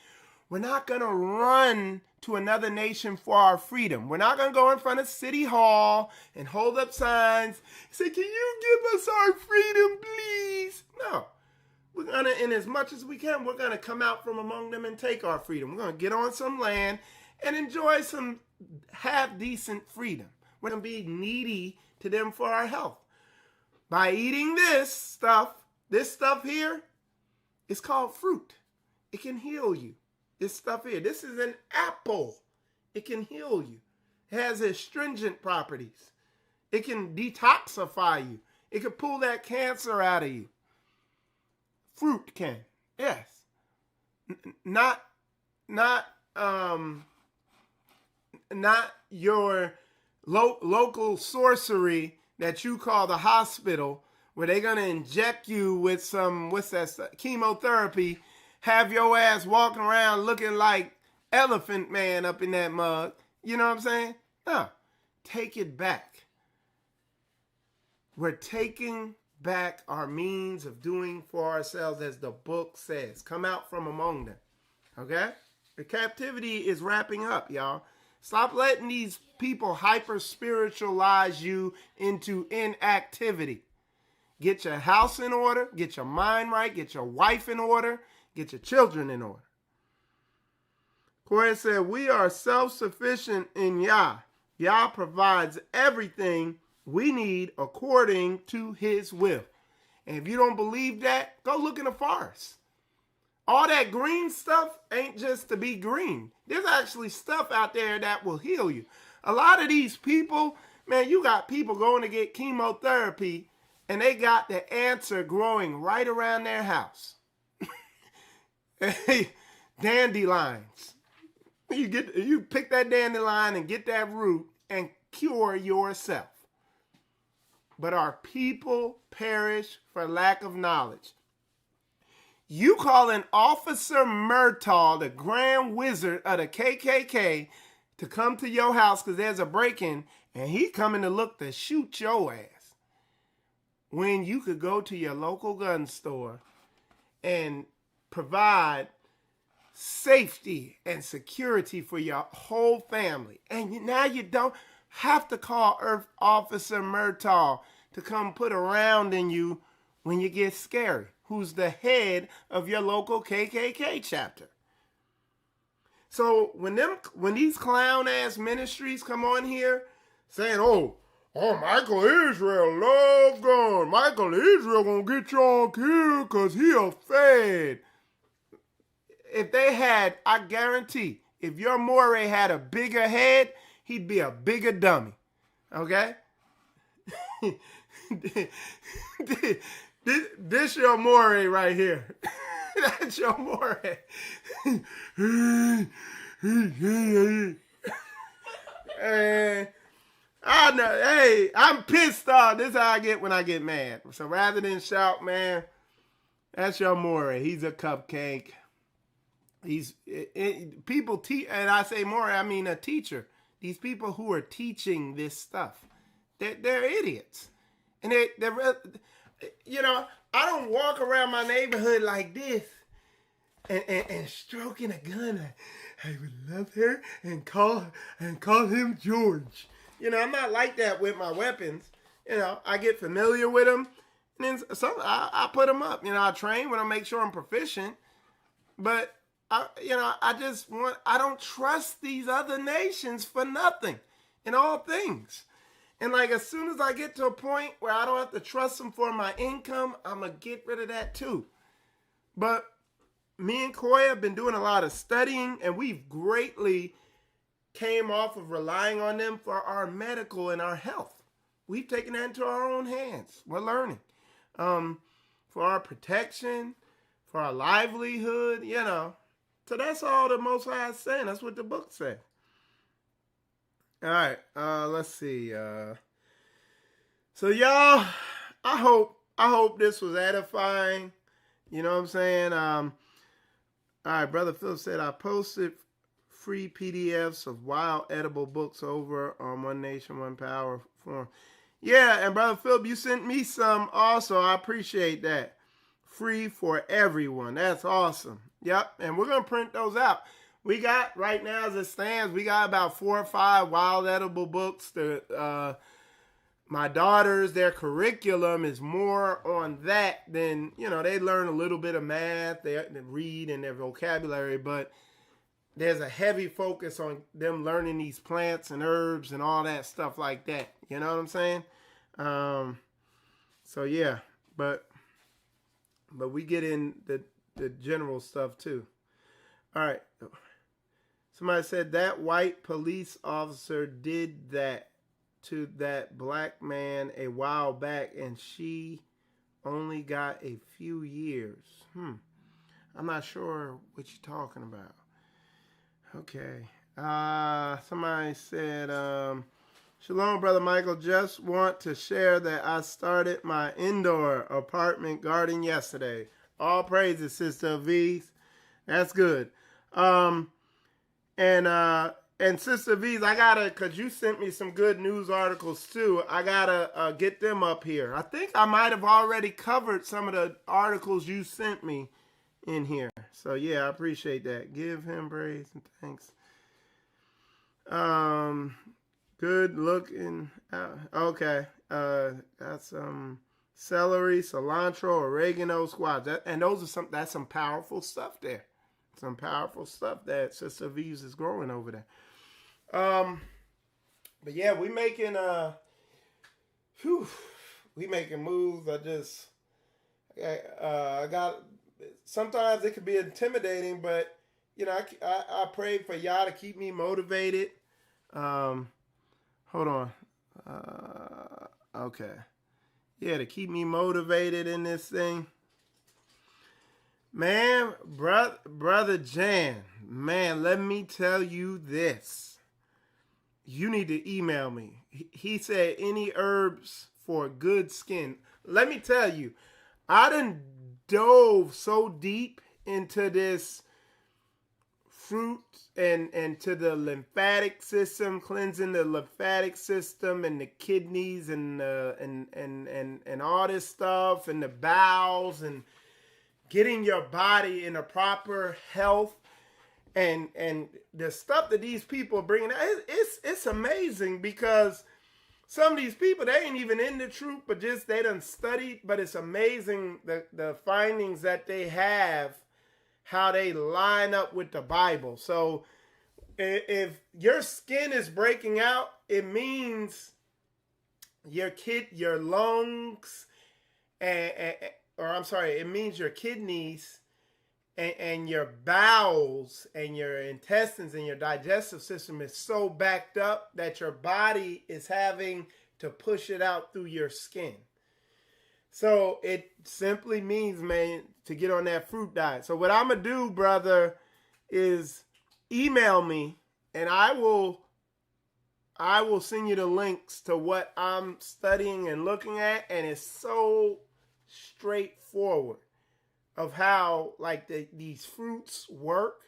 We're not going to run to another nation for our freedom. We're not going to go in front of City Hall and hold up signs and say, can you give us our freedom, please? No. We're going to, in as much as we can, we're going to come out from among them and take our freedom. We're going to get on some land and enjoy some half-decent freedom. We're going to be needy to them for our health. By eating this stuff here, it's called fruit. It can heal you. This stuff here, this is an apple. It can heal you. It has astringent properties. It can detoxify you. It can pull that cancer out of you. Fruit can, yes. Not your local sorcery that you call the hospital, where they're going to inject you with some, chemotherapy, have your ass walking around looking like Elephant Man up in that mug. You know what I'm saying? No, take it back. We're taking back our means of doing for ourselves, as the book says. Come out from among them. Okay? The captivity is wrapping up, y'all. Stop letting these people hyper-spiritualize you into inactivity. Get your house in order. Get your mind right. Get your wife in order. Get your children in order. Koya said, we are self-sufficient in Yah. Yah provides everything we need according to his will. And if you don't believe that, go look in the forest. All that green stuff ain't just to be green. There's actually stuff out there that will heal you. A lot of these people, man, you got people going to get chemotherapy and they got the answer growing right around their house. Dandelions. You pick that dandelion and get that root and cure yourself. But our people perish for lack of knowledge. You call an Officer Murtaugh, the Grand Wizard of the KKK, to come to your house because there's a break-in, and he coming to look to shoot your ass. When you could go to your local gun store and provide safety and security for your whole family. And now you don't have to call Earth Officer Murtaugh to come put a round in you when you get scary, who's the head of your local KKK chapter. So when these clown-ass ministries come on here saying, oh, Michael Israel love gun. Michael Israel gonna get y'all killed because he a fad. If they had, I guarantee, if your Moray had a bigger head, he'd be a bigger dummy. Okay? This your Moray right here. That's your Moray. And I know, hey, I'm pissed off. This is how I get when I get mad. So rather than shout, man, that's your Moray. He's a cupcake. People teach, and I say more, I mean a teacher. These people who are teaching this stuff, they're idiots. And they're, you know, I don't walk around my neighborhood like this and stroking a gun. I would love her and call him George. You know, I'm not like that with my weapons. You know, I get familiar with them, and then I put them up. You know, I train when I make sure I'm proficient, but I don't trust these other nations for nothing in all things. And like, as soon as I get to a point where I don't have to trust them for my income, I'm going to get rid of that too. But me and Koya have been doing a lot of studying, and we've greatly came off of relying on them for our medical and our health. We've taken that into our own hands. We're learning. For our protection, for our livelihood, you know. So that's all the Most High is saying. That's what the book says. All right, let's see. So y'all, I hope this was edifying. You know what I'm saying? All right, Brother Philip said, I posted free PDFs of wild edible books over on One Nation, One Power forum. Yeah, and Brother Philip, you sent me some also. I appreciate that. Free for everyone. That's awesome. Yep, and we're going to print those out. We got, right now as it stands, we got about 4 or 5 wild edible books. My daughters, their curriculum is more on that than, they learn a little bit of math, they read and their vocabulary, but there's a heavy focus on them learning these plants and herbs and all that stuff like that. You know what I'm saying? So yeah, but we get in the general stuff too. All right. Somebody said that white police officer did that to that black man a while back, and she only got a few years. I'm not sure what you're talking about. Okay. Somebody said, Shalom, Brother Michael. Just want to share that I started my indoor apartment garden yesterday. All praises, Sister V's. That's good. And Sister V's, I gotta, cause you sent me some good news articles too. I gotta get them up here. I think I might have already covered some of the articles you sent me in here. So yeah, I appreciate that. Give him praise and thanks. Good looking. Okay. Got some celery, cilantro, oregano, squash. That's some powerful stuff there. Some powerful stuff that Sister V's is growing over there. But yeah, we making moves. I got. Sometimes it can be intimidating, but I pray for y'all to keep me motivated. Hold on. Okay. Yeah, to keep me motivated in this thing. Man, brother Jan, man, let me tell you this. You need to email me. He said any herbs for good skin. Let me tell you, I done dove so deep into this fruit and to the lymphatic system, cleansing the lymphatic system and the kidneys and all this stuff and the bowels and getting your body in a proper health, and the stuff that these people are bringing out, it's amazing, because some of these people, they ain't even in the truth, but just they done studied. But it's amazing the findings that they have, how they line up with the Bible. So if your skin is breaking out, it means your lungs it means your kidneys and your bowels and your intestines and your digestive system is so backed up that your body is having to push it out through your skin. So it simply means, man, to get on that fruit diet. So what I'm going to do, brother, is email me, and I will send you the links to what I'm studying and looking at, and it's so straightforward of how these fruits work.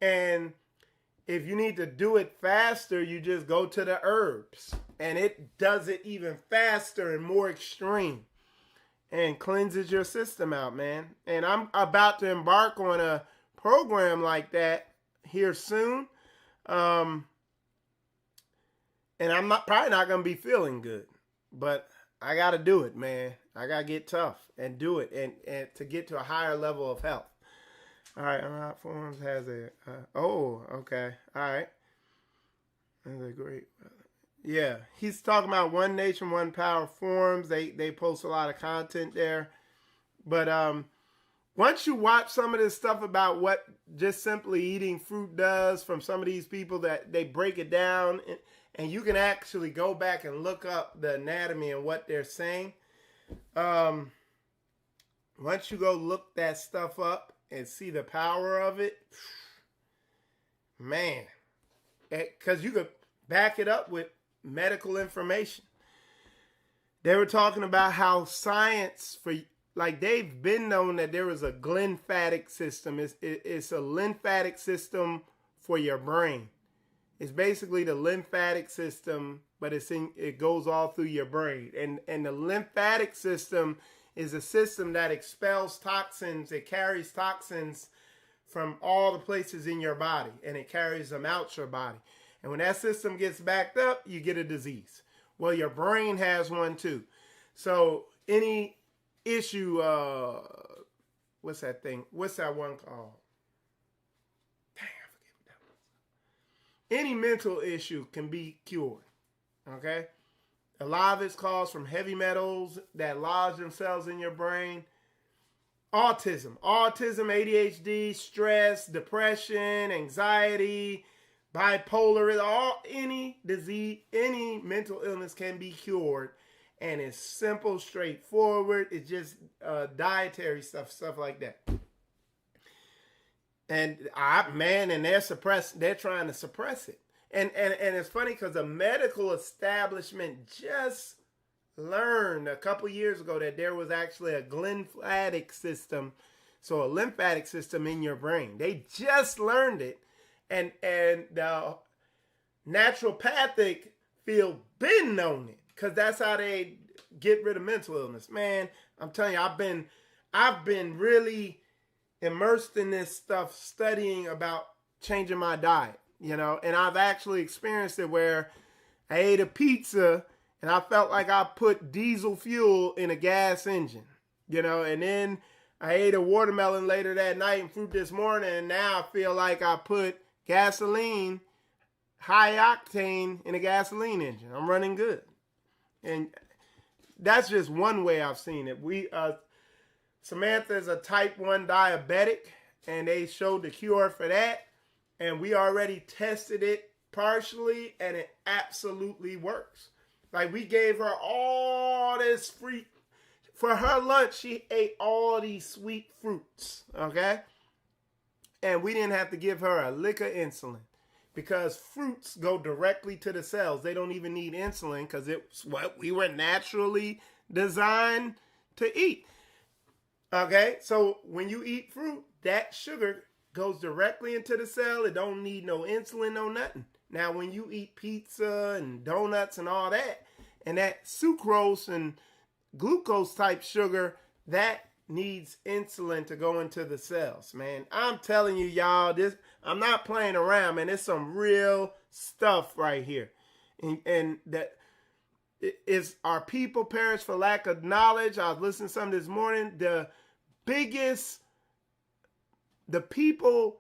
And if you need to do it faster, you just go to the herbs, and it does it even faster and more extreme and cleanses your system out, man. And I'm about to embark on a program like that here soon. And I'm probably not going to be feeling good, but I got to do it, man. I got to get tough and do it and to get to a higher level of health. All right. Unlocked Forms has okay. All right. That's a great. Yeah. He's talking about One Nation, One Power forums. They post a lot of content there. But once you watch some of this stuff about what just simply eating fruit does from some of these people, that they break it down, and you can actually go back and look up the anatomy and what they're saying. Once you go look that stuff up and see the power of it, man, because you could back it up with medical information. They were talking about how science, they've been known that there is a glymphatic system. It's a lymphatic system for your brain. It's basically the lymphatic system, but it goes all through your brain. And the lymphatic system is a system that expels toxins. It carries toxins from all the places in your body, and it carries them out your body. And when that system gets backed up, you get a disease. Well, your brain has one too. So any issue, what's that thing? What's that one called? Dang, I forget what that was. Any mental issue can be cured. Okay? A lot of it's caused from heavy metals that lodge themselves in your brain. Autism, ADHD, stress, depression, anxiety, bipolar, any disease, any mental illness can be cured. And it's simple, straightforward. It's just dietary stuff like that. And they're trying to suppress it. And it's funny because the medical establishment just learned a couple years ago that there was actually a lymphatic system, so a lymphatic system in your brain. They just learned it, and the naturopathic field been known it, because that's how they get rid of mental illness. Man, I'm telling you, I've been really immersed in this stuff, studying about changing my diet, and I've actually experienced it where I ate a pizza and I felt like I put diesel fuel in a gas engine, and then I ate a watermelon later that night and fruit this morning, and now I feel like I put gasoline, high octane, in a gasoline engine. I'm running good. And that's just one way I've seen it. Samantha is a type 1 diabetic, and they showed the cure for that. And we already tested it partially, and it absolutely works. Like, we gave her all this free, for her lunch, she ate all these sweet fruits, okay? And we didn't have to give her a lick of insulin, because fruits go directly to the cells. They don't even need insulin, because it's what we were naturally designed to eat. Okay, so when you eat fruit, that sugar goes directly into the cell. It don't need no insulin, no nothing. Now, when you eat pizza and donuts and all that, and that sucrose and glucose type sugar, that needs insulin to go into the cells, man. I'm telling you, y'all, I'm not playing around, man. It's some real stuff right here. And that is, our people perish for lack of knowledge. I was listening to something this morning. The people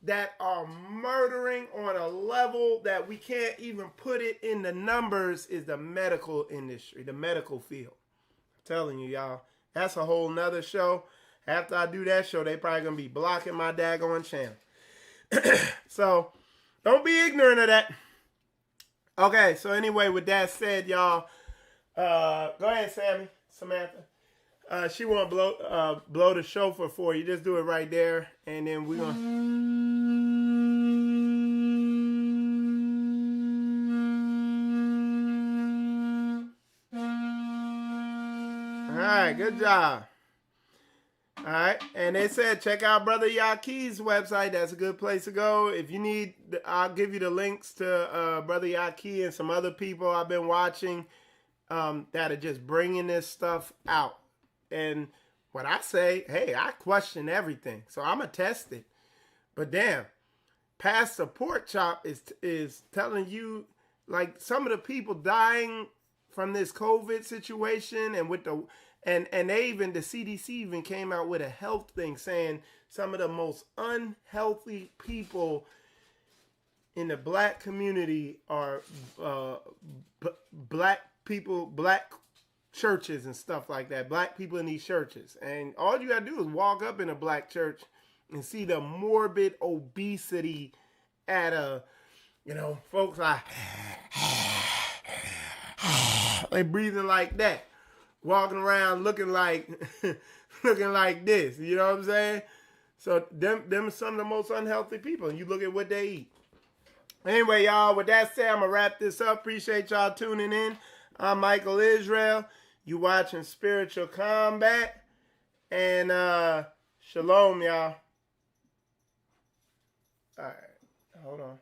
that are murdering on a level that we can't even put it in the numbers is the medical industry, the medical field. I'm telling you, y'all, that's a whole nother show. After I do that show, they probably going to be blocking my daggone channel. So don't be ignorant of that. Okay, so anyway, with that said, y'all, go ahead, Samantha. She won't blow the shofar for you. Just do it right there, and then we're gonna. All right, good job. All right, and they said check out Brother Yaquis's website. That's a good place to go. If you need, I'll give you the links to Brother Yaqui and some other people I've been watching that are just bringing this stuff out. And what I say, hey, I question everything, so I'm going to test it. But damn, Pastor Pork Chop is telling you, like, some of the people dying from this COVID situation, and with the and they even, the CDC even came out with a health thing saying some of the most unhealthy people in the black community are black people, black churches and stuff like that. Black people in these churches. And all you gotta do is walk up in a black church and see the morbid obesity at folks like they breathing like that, walking around looking like this. You know what I'm saying? So them are some of the most unhealthy people. And you look at what they eat. Anyway, y'all, with that said, I'm gonna wrap this up. Appreciate y'all tuning in. I'm Michael Israel. You watching Spiritual Combat. And shalom, y'all. All right, hold on.